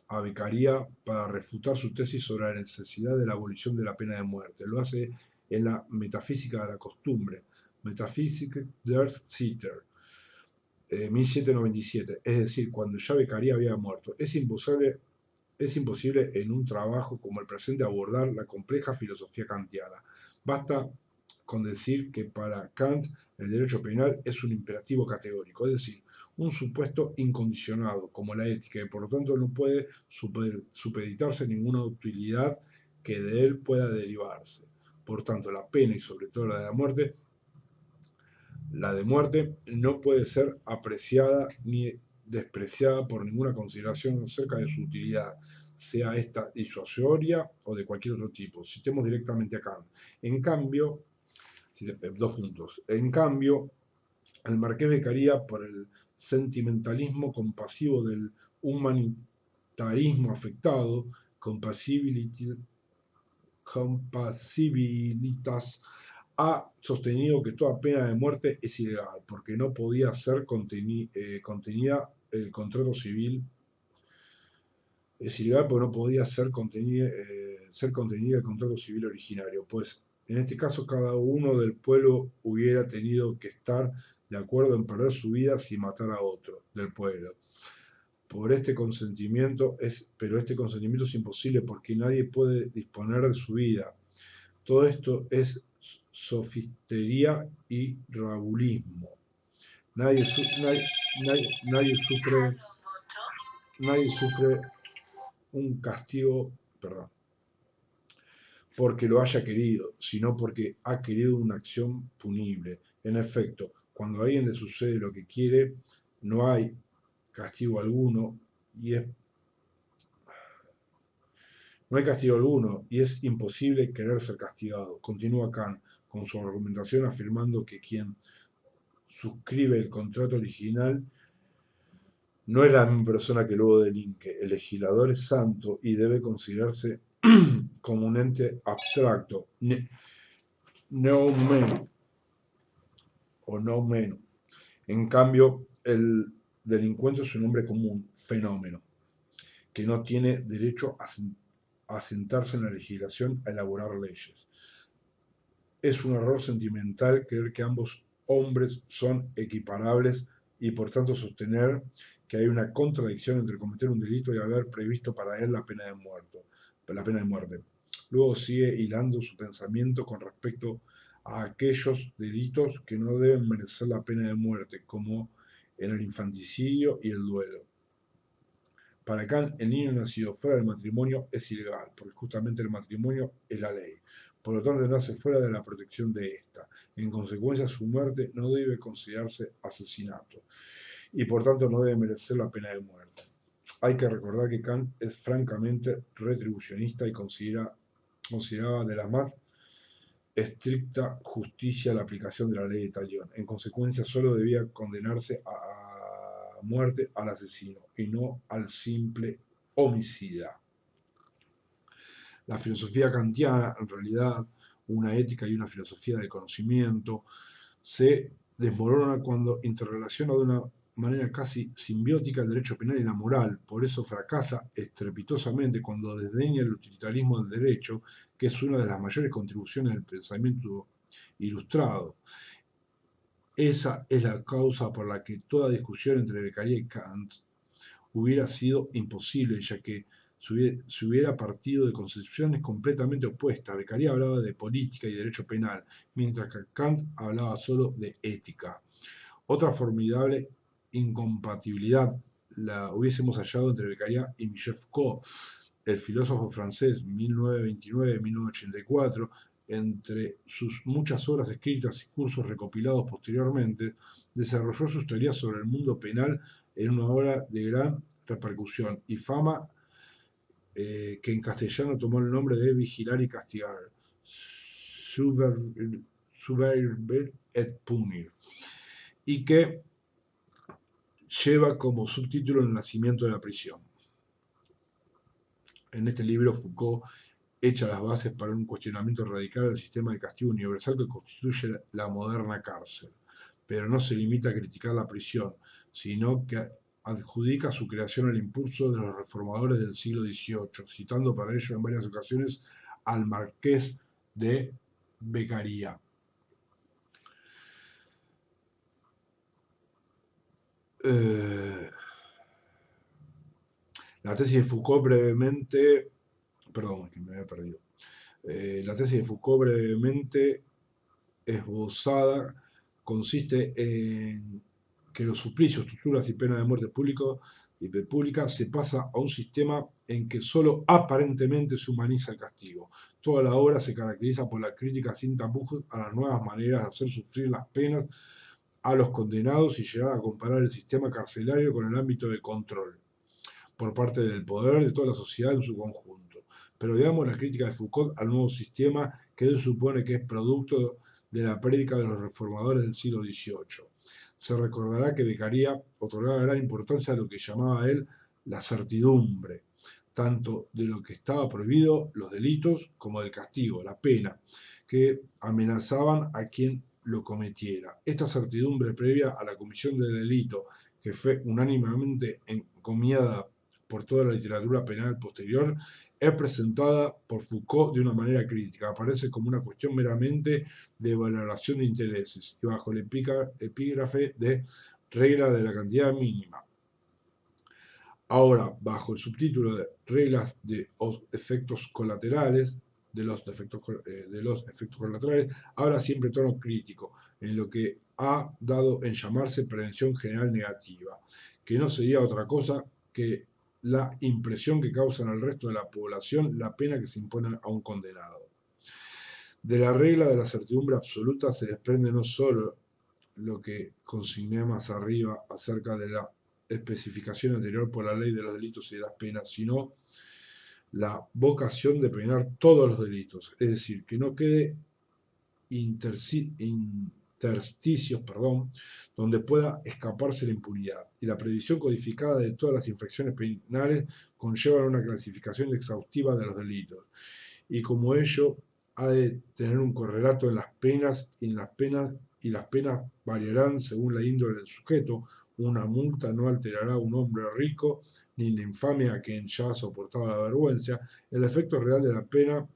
a Beccaria para refutar su tesis sobre la necesidad de la abolición de la pena de muerte. Lo hace en la Metafísica de la Costumbre, Metaphysics der Sitte, 1797, es decir, cuando ya Beccaria había muerto. Es imposible en un trabajo como el presente abordar la compleja filosofía kantiana. Basta con decir que para Kant el derecho penal es un imperativo categórico, es decir, un supuesto incondicionado, como la ética, y por lo tanto no puede supeditarse ninguna utilidad que de él pueda derivarse. Por tanto, la pena y sobre todo la de muerte, no puede ser apreciada ni despreciada por ninguna consideración acerca de su utilidad, sea esta disuasoria o de cualquier otro tipo. Citemos directamente a Kant. En cambio, dos puntos. En cambio, el marqués Beccaria, por el sentimentalismo compasivo del humanitarismo afectado, compasibilitas, ha sostenido que toda pena de muerte es ilegal, porque no podía ser contenida el contrato civil. Es ilegal porque no podía ser contenida el contrato civil originario, pues en este caso cada uno del pueblo hubiera tenido que estar de acuerdo en perder su vida sin matar a otro del pueblo. pero este consentimiento es imposible porque nadie puede disponer de su vida. Todo esto es sofistería y rabulismo. Nadie, nadie sufre un castigo, perdón, porque lo haya querido, sino porque ha querido una acción punible. En efecto, cuando a alguien le sucede lo que quiere, no hay castigo alguno y es No hay castigo alguno y es imposible querer ser castigado. Continúa Kant con su argumentación afirmando que quien suscribe el contrato original no es la misma persona que luego delinque. El legislador es santo y debe considerarse como un ente abstracto, no menos o no menos. En cambio, el delincuente es un hombre común, fenómeno, que no tiene derecho a sentarse en la legislación a elaborar leyes. Es un error sentimental creer que ambos hombres son equiparables y por tanto sostener que hay una contradicción entre cometer un delito y haber previsto para él la pena de muerte. Luego sigue hilando su pensamiento con respecto a aquellos delitos que no deben merecer la pena de muerte, como en el infanticidio y el duelo. Para Kant, el niño nacido fuera del matrimonio es ilegal, porque justamente el matrimonio es la ley. Por lo tanto, nace fuera de la protección de ésta. En consecuencia, su muerte no debe considerarse asesinato y por tanto no debe merecer la pena de muerte. Hay que recordar que Kant es francamente retribucionista y consideraba de la más estricta justicia la aplicación de la ley de talión. En consecuencia, solo debía condenarse a muerte al asesino y no al simple homicida. La filosofía kantiana, en realidad, una ética y una filosofía del conocimiento, se desmorona cuando interrelaciona de una manera casi simbiótica el derecho penal y la moral. Por eso fracasa estrepitosamente cuando desdeña el utilitarismo del derecho, que es una de las mayores contribuciones del pensamiento ilustrado. Esa es la causa por la que toda discusión entre Beccaria y Kant hubiera sido imposible, ya que se hubiera partido de concepciones completamente opuestas. Beccaria hablaba de política y derecho penal, mientras que Kant hablaba solo de ética. Otra formidable incompatibilidad la hubiésemos hallado entre Beccaria y Michel Foucault, el filósofo francés 1929-1984, entre sus muchas obras escritas y cursos recopilados posteriormente, desarrolló sus teorías sobre el mundo penal en una obra de gran repercusión y fama que en castellano tomó el nombre de Vigilar y Castigar, Surveiller et Punir, y que lleva como subtítulo El nacimiento de la prisión. En este libro Foucault echa las bases para un cuestionamiento radical del sistema de castigo universal que constituye la moderna cárcel, pero no se limita a criticar la prisión, sino que adjudica su creación al impulso de los reformadores del siglo XVIII, citando para ello en varias ocasiones al marqués de Beccaria. La tesis de Foucault brevemente, perdón, que me había perdido. La tesis de Foucault brevemente esbozada consiste en que los suplicios, torturas y penas de muerte pública se pasa a un sistema en que solo aparentemente se humaniza el castigo. Toda la obra se caracteriza por la crítica sin tapujos a las nuevas maneras de hacer sufrir las penas a los condenados y llegar a comparar el sistema carcelario con el ámbito de control por parte del poder de toda la sociedad en su conjunto. Pero veamos la crítica de Foucault al nuevo sistema que él supone que es producto de la prédica de los reformadores del siglo XVIII. Se recordará que Beccaria otorgaba gran importancia a lo que llamaba él la certidumbre, tanto de lo que estaba prohibido, los delitos, como del castigo, la pena, que amenazaban a quien lo cometiera. Esta certidumbre previa a la comisión del delito, que fue unánimemente encomiada por toda la literatura penal posterior, es presentada por Foucault de una manera crítica. Aparece como una cuestión meramente de valoración de intereses y bajo el epígrafe de regla de la cantidad mínima. Ahora, bajo el subtítulo de Reglas de los efectos colaterales, de los efectos colaterales, habla siempre en tono crítico, en lo que ha dado en llamarse prevención general negativa, que no sería otra cosa que la impresión que causa en el resto de la población la pena que se impone a un condenado. De la regla de la certidumbre absoluta se desprende no solo lo que consigné más arriba acerca de la especificación anterior por la ley de los delitos y de las penas, sino la vocación de penar todos los delitos, es decir, que no quede intersticios, donde pueda escaparse la impunidad. Y la previsión codificada de todas las infracciones penales conlleva una clasificación exhaustiva de los delitos. Y como ello ha de tener un correlato en las penas y las penas variarán según la índole del sujeto. Una multa no alterará a un hombre rico, ni la infamia a quien ya ha soportado la vergüenza. El efecto real de la pena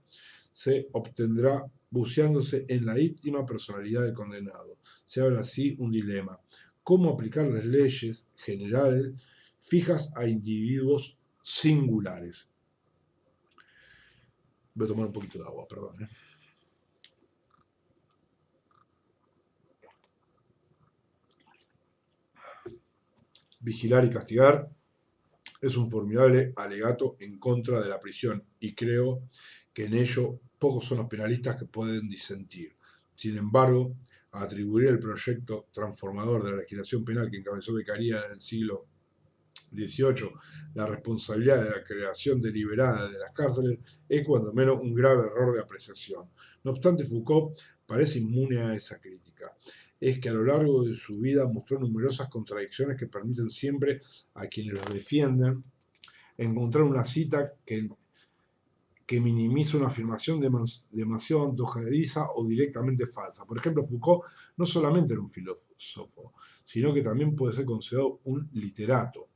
se obtendrá buceándose en la íntima personalidad del condenado. Se abre así un dilema. ¿Cómo aplicar las leyes generales fijas a individuos singulares? Voy a tomar un poquito de agua, perdón. Vigilar y castigar es un formidable alegato en contra de la prisión y creo que en ello pocos son los penalistas que pueden disentir. Sin embargo, atribuir el proyecto transformador de la legislación penal que encabezó Beccaria en el siglo XVIII la responsabilidad de la creación deliberada de las cárceles es cuando menos un grave error de apreciación. No obstante, Foucault parece inmune a esa crítica. Es que a lo largo de su vida mostró numerosas contradicciones que permiten siempre a quienes los defienden encontrar una cita que minimiza una afirmación demasiado antojadiza o directamente falsa. Por ejemplo, Foucault no solamente era un filósofo, sino que también puede ser considerado un literato.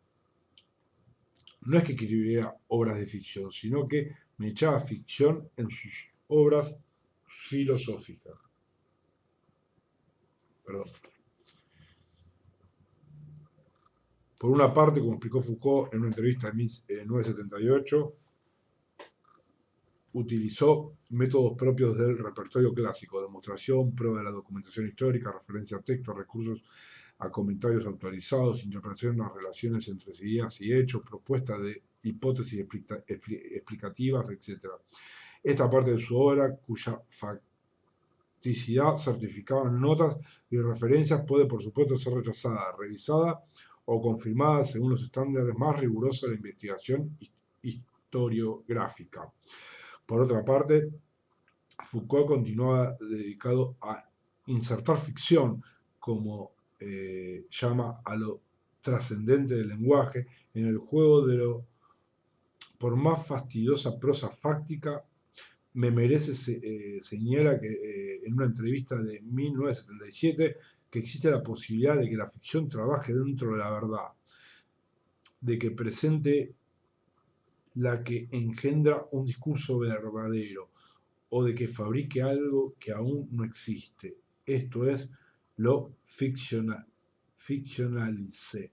No es que escribiera obras de ficción, sino que me echaba ficción en sus obras filosóficas. Perdón. Por una parte, como explicó Foucault en una entrevista en 1978, utilizó métodos propios del repertorio clásico: demostración, prueba de la documentación histórica, referencia a textos, recursos a comentarios autorizados, interpretación de las relaciones entre ideas y hechos, propuesta de hipótesis explicativas, etc. Esta parte de su obra, cuya facticidad certificada en notas y referencias, puede por supuesto ser rechazada, revisada o confirmada según los estándares más rigurosos de la investigación historiográfica. Por otra parte, Foucault continuaba dedicado a insertar ficción, como llama a lo trascendente del lenguaje, en el juego de lo, por más fastidiosa prosa fáctica, me merece señala que en una entrevista de 1977 que existe la posibilidad de que la ficción trabaje dentro de la verdad, de que presente la que engendra un discurso verdadero, o de que fabrique algo que aún no existe. Esto es, lo ficcionalicé.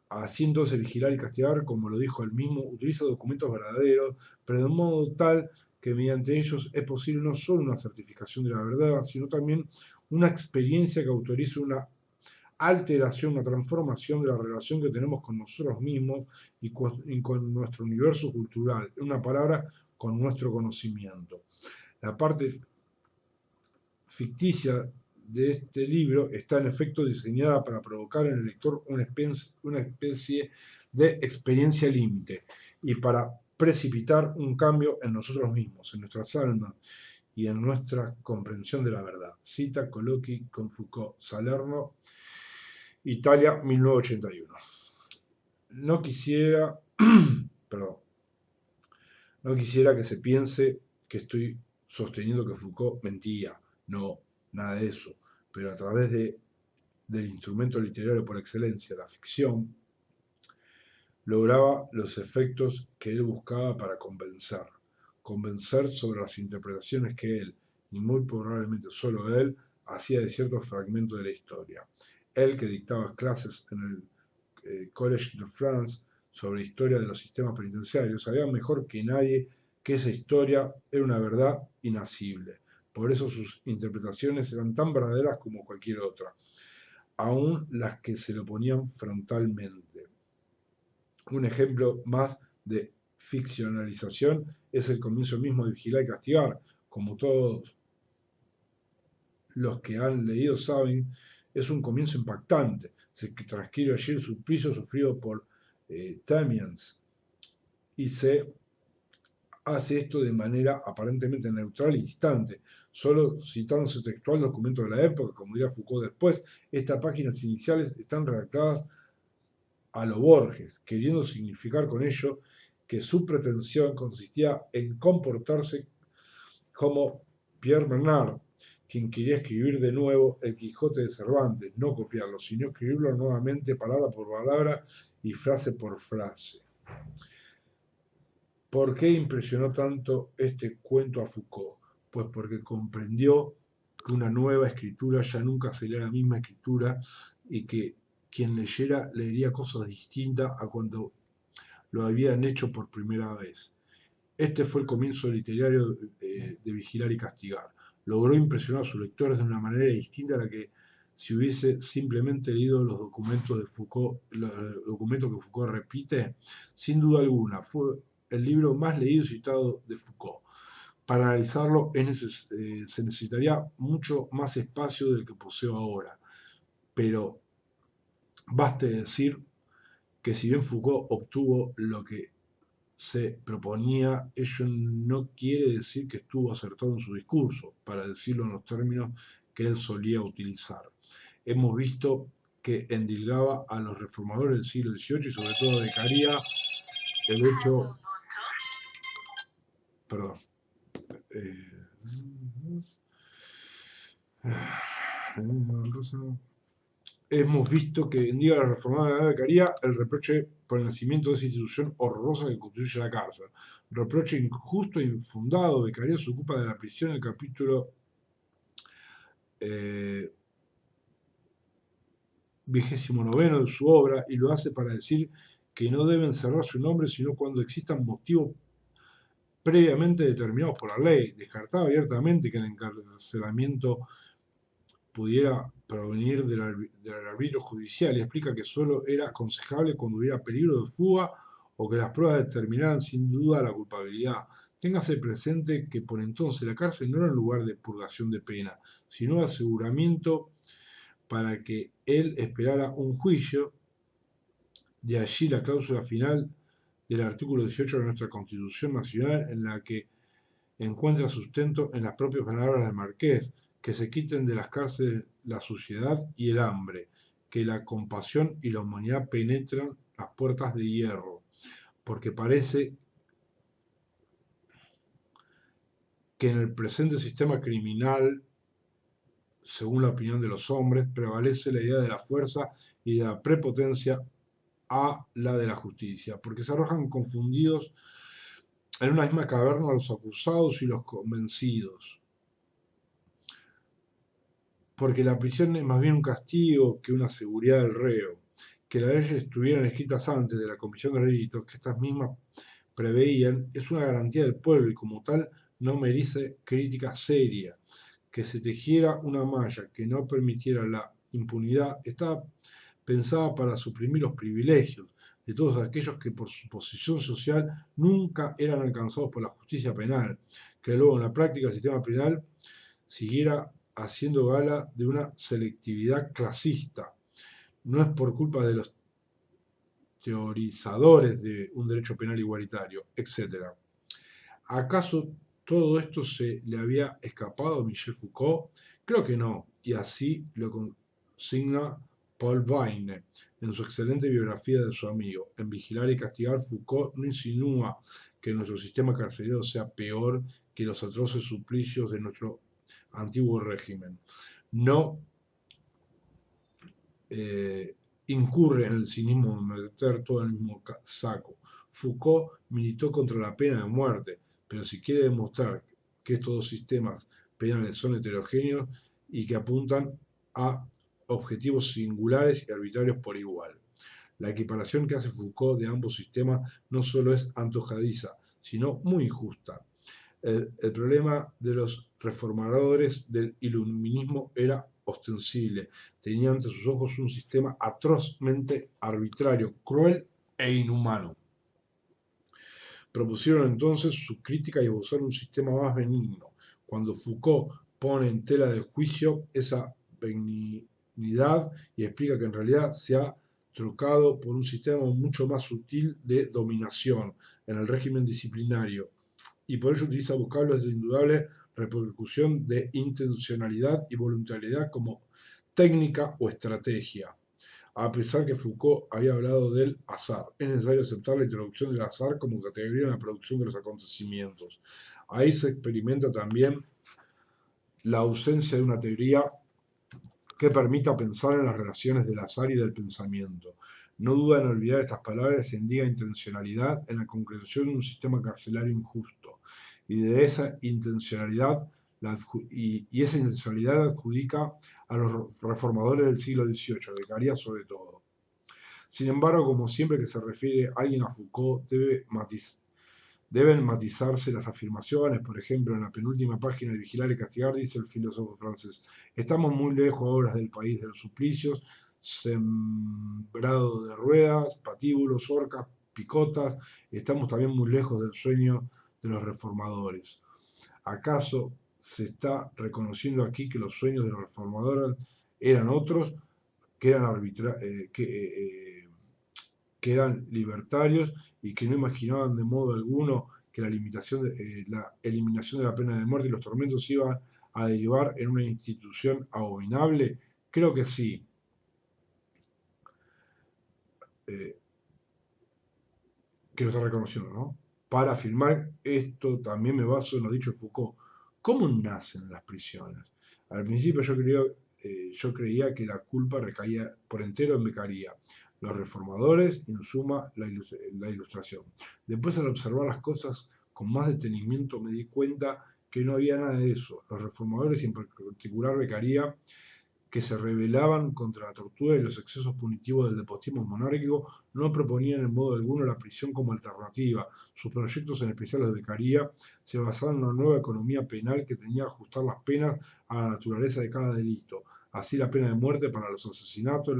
Así entonces, vigilar y castigar, como lo dijo él mismo, utiliza documentos verdaderos, pero de un modo tal que mediante ellos es posible no solo una certificación de la verdad, sino también una experiencia que autorice una alteración, una transformación de la relación que tenemos con nosotros mismos y con nuestro universo cultural. En una palabra, con nuestro conocimiento. La parte ficticia de este libro está en efecto diseñada para provocar en el lector una especie de experiencia límite y para precipitar un cambio en nosotros mismos, en nuestras almas y en nuestra comprensión de la verdad. Cita Colloqui con Foucault, Salerno, Italia, 1981. No quisiera, perdón, no quisiera que se piense que estoy sosteniendo que Foucault mentía. No, nada de eso. Pero a través del instrumento literario por excelencia, la ficción, lograba los efectos que él buscaba para convencer. Convencer sobre las interpretaciones que él, y muy probablemente solo él, hacía de ciertos fragmentos de la historia. Él que dictaba clases College de France sobre historia de los sistemas penitenciarios, sabía mejor que nadie que esa historia era una verdad inacible. Por eso sus interpretaciones eran tan verdaderas como cualquier otra, aun las que se le oponían frontalmente. Un ejemplo más de ficcionalización es el comienzo mismo de Vigilar y Castigar. Como todos los que han leído saben, es un comienzo impactante. Se transcribe allí el suplicio sufrido por Tamiens y se hace esto de manera aparentemente neutral y distante, solo citándose textual documentos de la época, como dirá Foucault después. Estas páginas iniciales están redactadas a lo Borges, queriendo significar con ello que su pretensión consistía en comportarse como Pierre Bernard, quien quería escribir de nuevo el Quijote de Cervantes, no copiarlo, sino escribirlo nuevamente palabra por palabra y frase por frase. ¿Por qué impresionó tanto este cuento a Foucault? Pues porque comprendió que una nueva escritura ya nunca sería la misma escritura y que quien leyera leería cosas distintas a cuando lo habían hecho por primera vez. Este fue el comienzo literario de Vigilar y Castigar. Logró impresionar a sus lectores de una manera distinta a la que si hubiese simplemente leído los documentos de Foucault, los documentos que Foucault repite. Sin duda alguna, fue el libro más leído y citado de Foucault. Para analizarlo se necesitaría mucho más espacio del que poseo ahora, pero baste decir que si bien Foucault obtuvo lo que se proponía, ello no quiere decir que estuvo acertado en su discurso, para decirlo en los términos que él solía utilizar. Hemos visto que endilgaba a los reformadores del siglo XVIII y sobre todo de Beccaria el hecho... Perdón. Hemos visto que endilga a los reformadores de Beccaria el reproche por el nacimiento de esa institución horrorosa que constituye la cárcel. Reproche injusto e infundado. Beccaria se ocupa de la prisión en el capítulo 29 de su obra y lo hace para decir que no deben cerrar su nombre sino cuando existan motivos previamente determinados por la ley. Descartaba abiertamente que el encarcelamiento pudiera provenir del arbitrio judicial y explica que solo era aconsejable cuando hubiera peligro de fuga o que las pruebas determinaran sin duda la culpabilidad. Téngase presente que por entonces la cárcel no era un lugar de purgación de pena, sino de aseguramiento para que él esperara un juicio. De allí la cláusula final del artículo 18 de nuestra Constitución Nacional, en la que encuentra sustento en las propias palabras del Marqués: que se quiten de las cárceles la suciedad y el hambre, que la compasión y la humanidad penetran las puertas de hierro, porque parece que en el presente sistema criminal, según la opinión de los hombres, prevalece la idea de la fuerza y de la prepotencia a la de la justicia, porque se arrojan confundidos en una misma caverna los acusados y los convencidos. Porque la prisión es más bien un castigo que una seguridad del reo. Que las leyes estuvieran escritas antes de la comisión de delitos, que estas mismas preveían, es una garantía del pueblo y como tal no merece crítica seria. Que se tejiera una malla que no permitiera la impunidad estaba pensada para suprimir los privilegios de todos aquellos que por su posición social nunca eran alcanzados por la justicia penal, que luego en la práctica el sistema penal siguiera haciendo gala de una selectividad clasista. No es por culpa de los teorizadores de un derecho penal igualitario, etc. ¿Acaso todo esto se le había escapado a Michel Foucault? Creo que no, y así lo consigna Paul Vine en su excelente biografía de su amigo. En Vigilar y Castigar, Foucault no insinúa que nuestro sistema carcelario sea peor que los atroces suplicios de nuestro antiguo régimen. No incurre en el cinismo de meter todo en el mismo saco. Foucault militó contra la pena de muerte, pero si quiere demostrar que estos dos sistemas penales son heterogéneos y que apuntan a objetivos singulares y arbitrarios por igual. La equiparación que hace Foucault de ambos sistemas no solo es antojadiza, sino muy injusta. El problema de los reformadores del iluminismo era ostensible. Tenían ante sus ojos un sistema atrozmente arbitrario, cruel e inhumano. Propusieron entonces su crítica y esbozaron un sistema más benigno. Cuando Foucault pone en tela de juicio esa benignidad y explica que en realidad se ha trocado por un sistema mucho más sutil de dominación en el régimen disciplinario, y por ello utiliza vocablos de indudable repercusión de intencionalidad y voluntariedad como técnica o estrategia. A pesar que Foucault había hablado del azar, es necesario aceptar la introducción del azar como categoría en la producción de los acontecimientos. Ahí se experimenta también la ausencia de una teoría que permita pensar en las relaciones del azar y del pensamiento. No duda en olvidar estas palabras y en diga intencionalidad en la concreción de un sistema carcelario injusto. Y de esa intencionalidad, esa intencionalidad la adjudica a los reformadores del siglo XVIII, Beccaria sobre todo. Sin embargo, como siempre que se refiere alguien a Foucault, deben matizarse las afirmaciones. Por ejemplo, en la penúltima página de Vigilar y Castigar dice el filósofo francés: estamos muy lejos ahora del país de los suplicios, sembrado de ruedas, patíbulos, orcas, picotas, estamos también muy lejos del sueño de los reformadores. ¿Acaso se está reconociendo aquí que los sueños de los reformadores eran otros, que eran libertarios y que no imaginaban de modo alguno que la eliminación de la pena de muerte y los tormentos iban a derivar en una institución abominable? Creo que sí. Que lo está reconociendo, ¿no? Para afirmar esto también me baso en lo dicho de Foucault. ¿Cómo nacen las prisiones? Al principio yo creía que la culpa recaía por entero en Beccaria, los reformadores y en suma la ilustración. Después, al observar las cosas con más detenimiento, me di cuenta que no había nada de eso. Los reformadores, y en particular Beccaria, que se rebelaban contra la tortura y los excesos punitivos del despotismo monárquico, no proponían en modo alguno la prisión como alternativa. Sus proyectos, en especial los de Beccaria, se basaban en una nueva economía penal que tenía que ajustar las penas a la naturaleza de cada delito. Así, la pena de muerte para los asesinatos,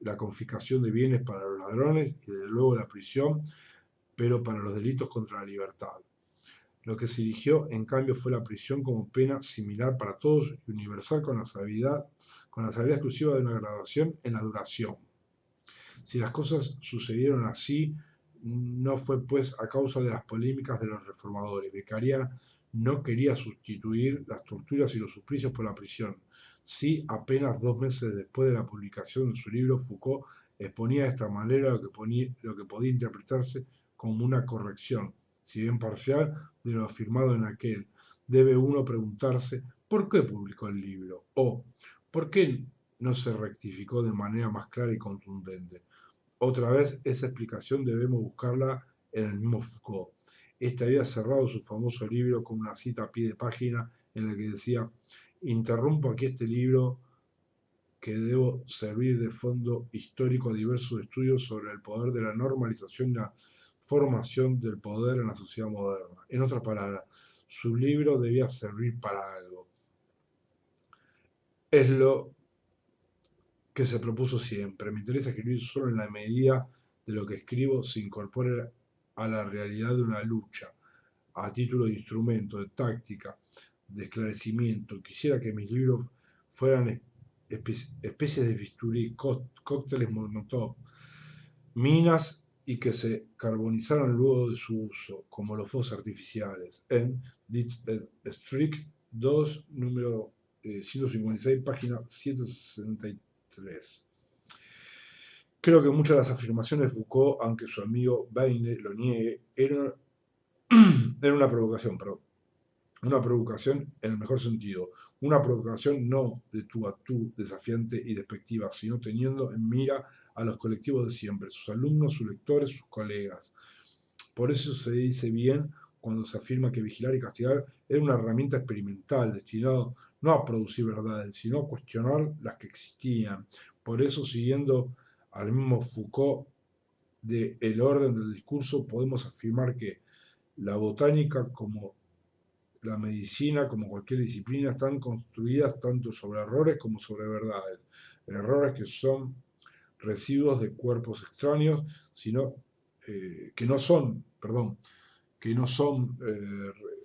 la confiscación de bienes para los ladrones y desde luego la prisión, pero para los delitos contra la libertad. Lo que se eligió, en cambio, fue la prisión como pena similar para todos y universal, con la salvedad exclusiva de una graduación en la duración. Si las cosas sucedieron así, no fue pues a causa de las polémicas de los reformadores. Beccaria no quería sustituir las torturas y los suplicios por la prisión. Sí, apenas 2 meses después de la publicación de su libro, Foucault exponía de esta manera lo que podía interpretarse como una corrección, si bien parcial, de lo afirmado en aquel. Debe uno preguntarse ¿por qué publicó el libro? O ¿por qué no se rectificó de manera más clara y contundente? Otra vez, esa explicación debemos buscarla en el mismo Foucault. Este había cerrado su famoso libro con una cita a pie de página en la que decía: interrumpo aquí este libro que debo servir de fondo histórico a diversos estudios sobre el poder de la normalización y la formación del poder en la sociedad moderna. En otras palabras, su libro debía servir para algo. Es lo que se propuso siempre. Me interesa escribir solo en la medida de lo que escribo se incorpore a la realidad de una lucha, a título de instrumento, de táctica, de esclarecimiento. Quisiera que mis libros fueran especies de bisturí, cócteles Molotov, minas, y que se carbonizaran luego de su uso, como los fuegos artificiales. En Dit Strict 2, número 156, página 763. Creo que muchas de las afirmaciones de Foucault, aunque su amigo Baine lo niegue, eran una provocación, perdón. Una provocación en el mejor sentido. Una provocación no de tú a tú, desafiante y despectiva, sino teniendo en mira a los colectivos de siempre, sus alumnos, sus lectores, sus colegas. Por eso se dice bien cuando se afirma que Vigilar y Castigar era una herramienta experimental destinada no a producir verdades, sino a cuestionar las que existían. Por eso, siguiendo Al mismo Foucault de El orden del discurso, podemos afirmar que la botánica como la medicina, como cualquier disciplina, están construidas tanto sobre errores como sobre verdades. Errores que son residuos de cuerpos extraños, sino que no son, perdón, que no son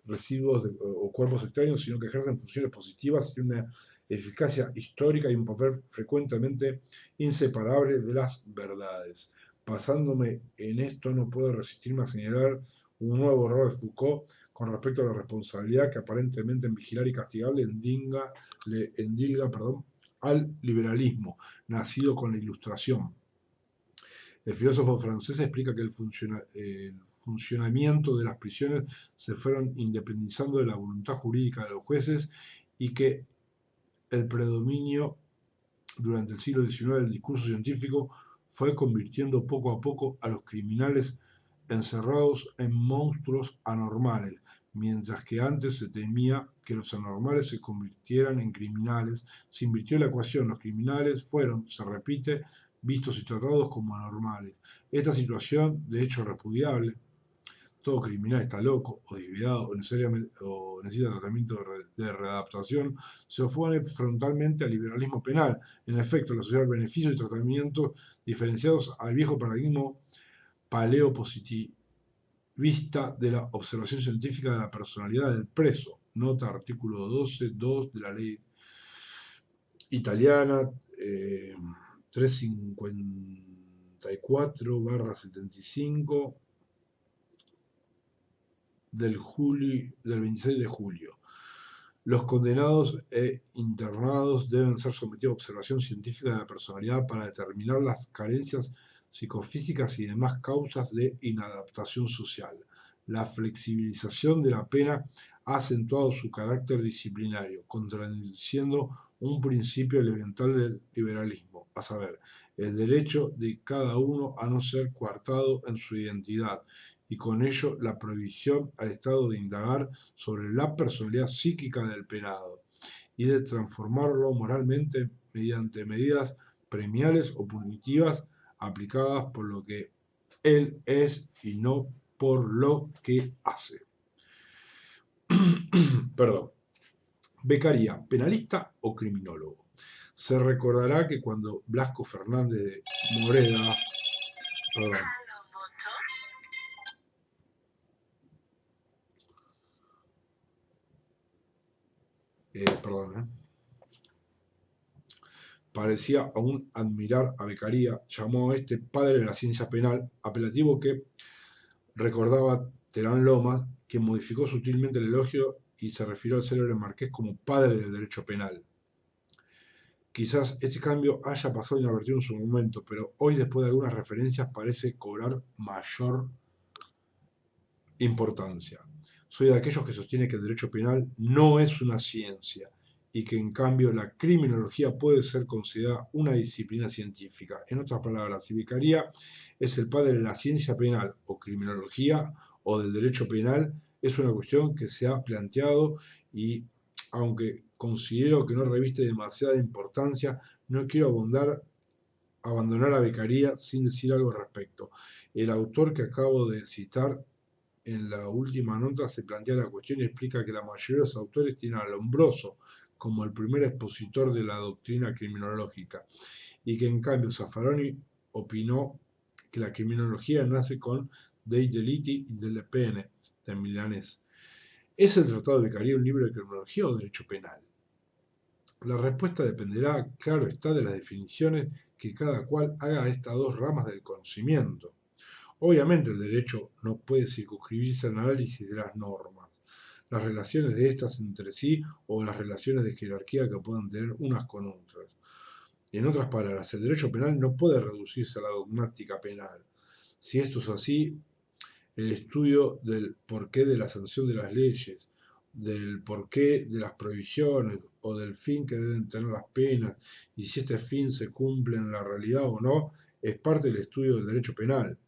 residuos o cuerpos extraños, sino que ejercen funciones positivas y una eficacia histórica y un papel frecuentemente inseparable de las verdades. Basándome en esto, no puedo resistirme a señalar un nuevo error de Foucault con respecto a la responsabilidad que aparentemente en vigilar y castigar le endilga al liberalismo, nacido con la Ilustración. El filósofo francés explica que el funcionamiento de las prisiones se fueron independizando de la voluntad jurídica de los jueces y que el predominio durante el siglo XIX del discurso científico fue convirtiendo poco a poco a los criminales encerrados en monstruos anormales, mientras que antes se temía que los anormales se convirtieran en criminales. Se invirtió la ecuación, los criminales fueron, se repite, vistos y tratados como anormales. Esta situación, de hecho repudiable, todo criminal está loco o desviado o necesita tratamiento de readaptación, se opone frontalmente al liberalismo penal, en efecto, al asociar beneficios y tratamientos diferenciados al viejo paradigma paleopositivista de la observación científica de la personalidad del preso. Nota artículo 12.2 de la ley italiana 354/75 del 26 de julio. Los condenados e internados deben ser sometidos a observación científica de la personalidad para determinar las carencias psicofísicas y demás causas de inadaptación social. La flexibilización de la pena ha acentuado su carácter disciplinario, contradiciendo un principio elemental del liberalismo, a saber, el derecho de cada uno a no ser coartado en su identidad, y con ello la prohibición al Estado de indagar sobre la personalidad psíquica del penado y de transformarlo moralmente mediante medidas premiales o punitivas aplicadas por lo que él es y no por lo que hace. Perdón. Beccaria, ¿penalista o criminólogo? Se recordará que cuando Blasco Fernández de Moreda, perdón, parecía aún admirar a Beccaria, llamó a este padre de la ciencia penal, apelativo que recordaba Terán Lomas, quien modificó sutilmente el elogio y se refirió al célebre marqués como padre del derecho penal. Quizás este cambio haya pasado inadvertido en su momento, pero hoy, después de algunas referencias, parece cobrar mayor importancia. Soy de aquellos que sostiene que el derecho penal no es una ciencia y que en cambio la criminología puede ser considerada una disciplina científica. En otras palabras, si Beccaria es el padre de la ciencia penal o criminología o del derecho penal, es una cuestión que se ha planteado y aunque considero que no reviste demasiada importancia, no quiero abandonar a Beccaria sin decir algo al respecto. El autor que acabo de citar en la última nota se plantea la cuestión y explica que la mayoría de los autores tienen a Lombroso como el primer expositor de la doctrina criminológica y que en cambio Zaffaroni opinó que la criminología nace con Dei Delitti y delle Pene, de Milanés. ¿Es el Tratado de Beccaria un libro de criminología o derecho penal? La respuesta dependerá, claro está, de las definiciones que cada cual haga a estas dos ramas del conocimiento. Obviamente el derecho no puede circunscribirse al análisis de las normas, las relaciones de estas entre sí o las relaciones de jerarquía que puedan tener unas con otras. En otras palabras, el derecho penal no puede reducirse a la dogmática penal. Si esto es así, el estudio del porqué de la sanción de las leyes, del porqué de las prohibiciones o del fin que deben tener las penas y si este fin se cumple en la realidad o no, es parte del estudio del derecho penal.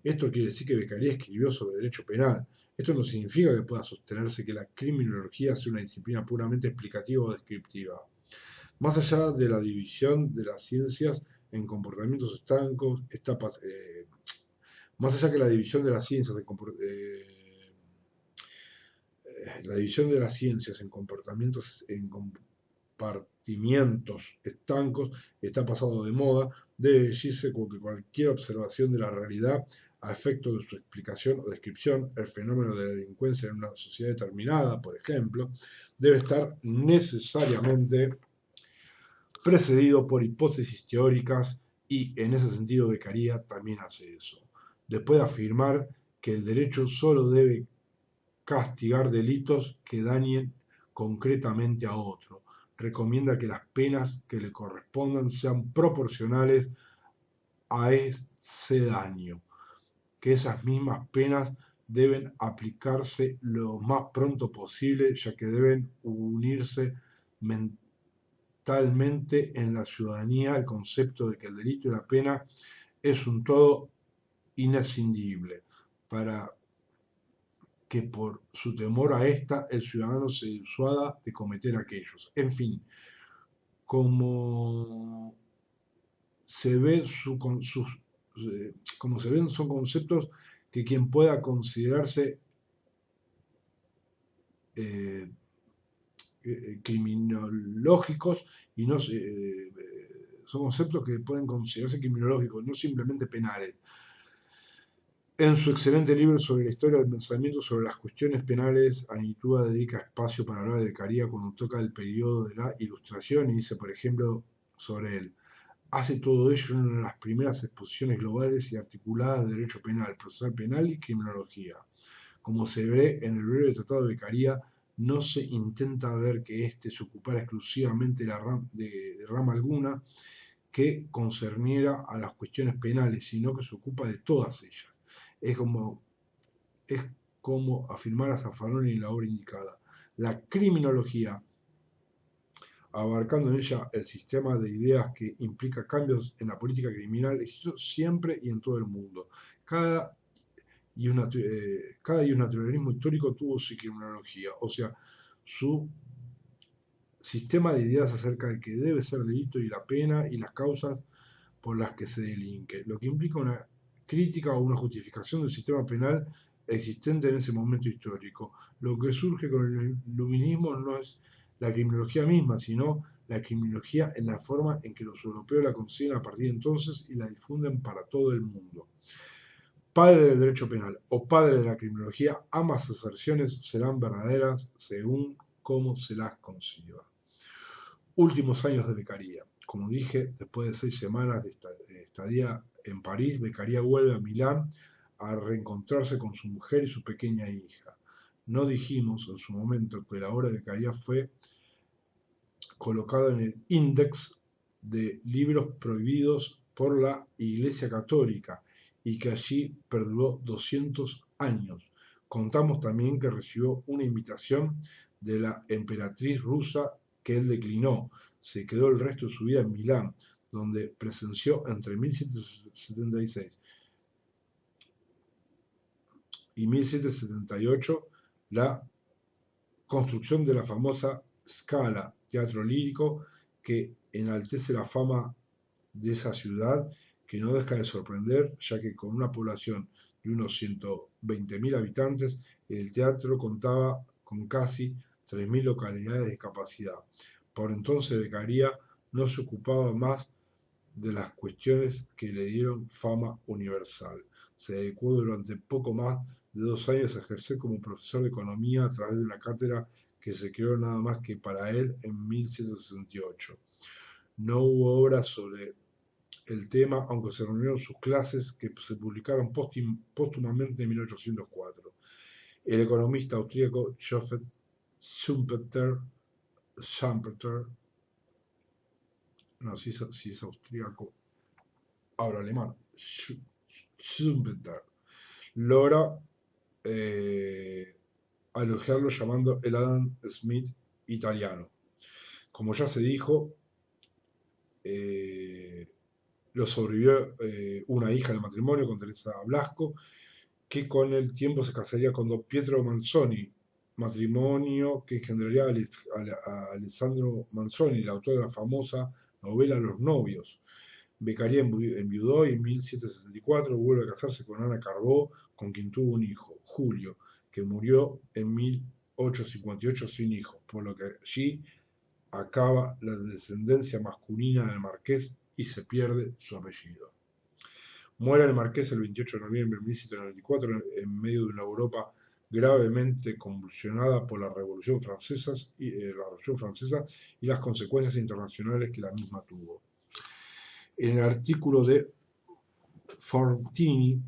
Esto quiere decir que Beccaria escribió sobre derecho penal. Esto no significa que pueda sostenerse que la criminología sea una disciplina puramente explicativa o descriptiva. Más allá de la división de las ciencias, en comportamientos estancos, más allá que la división de las ciencias la división de las ciencias en comportamientos, en compartimientos estancos está pasado de moda, debe decirse como que cualquier observación de la realidad a efecto de su explicación o descripción, el fenómeno de la delincuencia en una sociedad determinada, por ejemplo, debe estar necesariamente precedido por hipótesis teóricas y en ese sentido Beccaria también hace eso. Después de afirmar que el derecho solo debe castigar delitos que dañen concretamente a otro. Recomienda que las penas que le correspondan sean proporcionales a ese daño, que esas mismas penas deben aplicarse lo más pronto posible, ya que deben unirse mentalmente en la ciudadanía el concepto de que el delito y la pena es un todo inescindible, para que por su temor a esta el ciudadano se disuada de cometer aquellos. En fin, como se ve como se ven, son conceptos que quien pueda considerarse eh, criminológicos y no son conceptos que pueden considerarse criminológicos, no simplemente penales. En su excelente libro sobre la historia del pensamiento sobre las cuestiones penales, Anitua dedica espacio para hablar de Beccaria cuando toca el periodo de la Ilustración y dice, por ejemplo, sobre él: hace todo ello en una de las primeras exposiciones globales y articuladas de derecho penal, procesal penal y criminología. Como se ve en el breve tratado de Beccaria, no se intenta ver que éste se ocupara exclusivamente de rama alguna que concerniera a las cuestiones penales, sino que se ocupa de todas ellas. Es como, es como afirmar a Zaffaroni en la obra indicada. La criminología, abarcando en ella el sistema de ideas que implica cambios en la política criminal, existió siempre y en todo el mundo. Cada y un naturalismo histórico tuvo su criminología, o sea, su sistema de ideas acerca de que debe ser delito y la pena y las causas por las que se delinque, lo que implica una crítica o una justificación del sistema penal existente en ese momento histórico. Lo que surge con el iluminismo no es la criminología misma, sino la criminología en la forma en que los europeos la conciben a partir de entonces y la difunden para todo el mundo. Padre del derecho penal o padre de la criminología, ambas aserciones serán verdaderas según cómo se las conciba. Últimos años de Beccaria. Como dije, después de 6 semanas de estadía en París, Beccaria vuelve a Milán a reencontrarse con su mujer y su pequeña hija. No dijimos en su momento que la obra de Beccaria fue colocada en el índice de libros prohibidos por la Iglesia Católica y que allí perduró 200 años. Contamos también que recibió una invitación de la emperatriz rusa que él declinó. Se quedó el resto de su vida en Milán, donde presenció entre 1776 y 1778 la construcción de la famosa Scala, teatro lírico, que enaltece la fama de esa ciudad, que no deja de sorprender, ya que con una población de unos 120.000 habitantes, el teatro contaba con casi 3.000 localidades de capacidad. Por entonces Beccaria no se ocupaba más de las cuestiones que le dieron fama universal. Se dedicó durante poco más de 2 años a ejercer como profesor de economía a través de una cátedra que se creó nada más que para él en 1768. No hubo obras sobre el tema, aunque se reunieron sus clases que se publicaron póstumamente en 1804. El economista austríaco Joseph Schumpeter, no sé si es austríaco, ahora alemán, Schumpeter, logra elogiarlo llamando el Adam Smith italiano. Como ya se dijo, lo sobrevivió una hija del matrimonio con Teresa Blasco, que con el tiempo se casaría con don Pietro Manzoni, matrimonio que engendraría a Alessandro Manzoni, el autor de la famosa novela Los novios. Beccaria enviudó y en 1764 vuelve a casarse con Ana Carbó, con quien tuvo un hijo, Julio, que murió en 1858 sin hijos, por lo que allí acaba la descendencia masculina del marqués y se pierde su apellido. Muere el marqués el 28 de noviembre de 1794 en medio de una Europa gravemente convulsionada por la Revolución Francesa y las consecuencias internacionales que la misma tuvo. En el artículo de Fortini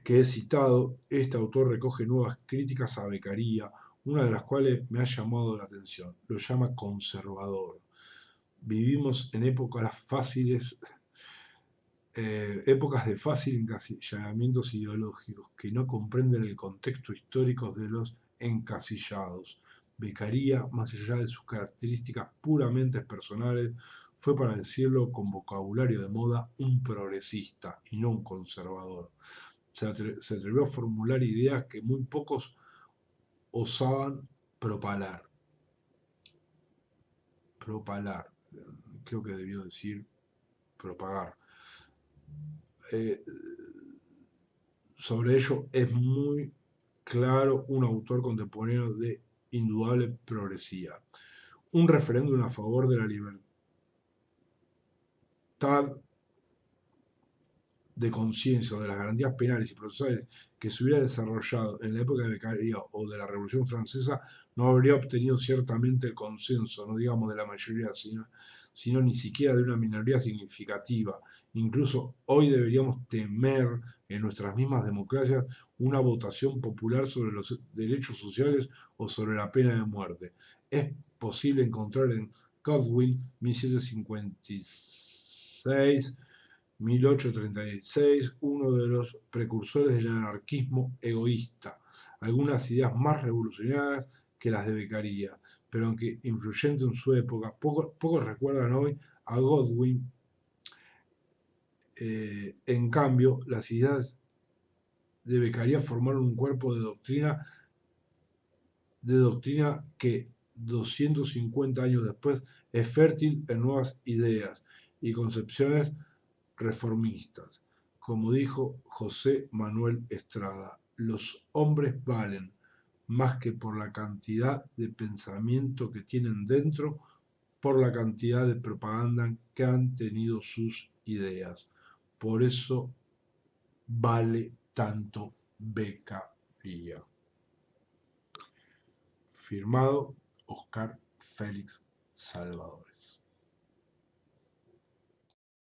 que he citado, este autor recoge nuevas críticas a Beccaria, una de las cuales me ha llamado la atención. Lo llama conservador. Vivimos en épocas de fácil encasillamientos ideológicos que no comprenden el contexto histórico de los encasillados. Beccaria, más allá de sus características puramente personales, fue, para decirlo con vocabulario de moda, un progresista y no un conservador. Se atrevió a formular ideas que muy pocos osaban propalar. Creo que debió decir propagar. Sobre ello es muy claro un autor contemporáneo de indudable progresía. Un referéndum a favor de la libertad de conciencia o de las garantías penales y procesales que se hubiera desarrollado en la época de Beccaria o de la Revolución Francesa no habría obtenido ciertamente el consenso, no digamos de la mayoría, sino ni siquiera de una minoría significativa. Incluso hoy deberíamos temer en nuestras mismas democracias una votación popular sobre los derechos sociales o sobre la pena de muerte. Es posible encontrar en Godwin, 1756, 1836, uno de los precursores del anarquismo egoísta, algunas ideas más revolucionarias que las de Beccaria, pero aunque influyente en su época, pocos recuerdan hoy a Godwin. En cambio, las ideas de Beccaria formaron un cuerpo de doctrina que 250 años después es fértil en nuevas ideas y concepciones reformistas. Como dijo José Manuel Estrada, los hombres valen más que por la cantidad de pensamiento que tienen dentro, por la cantidad de propaganda que han tenido sus ideas. Por eso vale tanto Beccaria. Firmado Oscar Félix Salvador.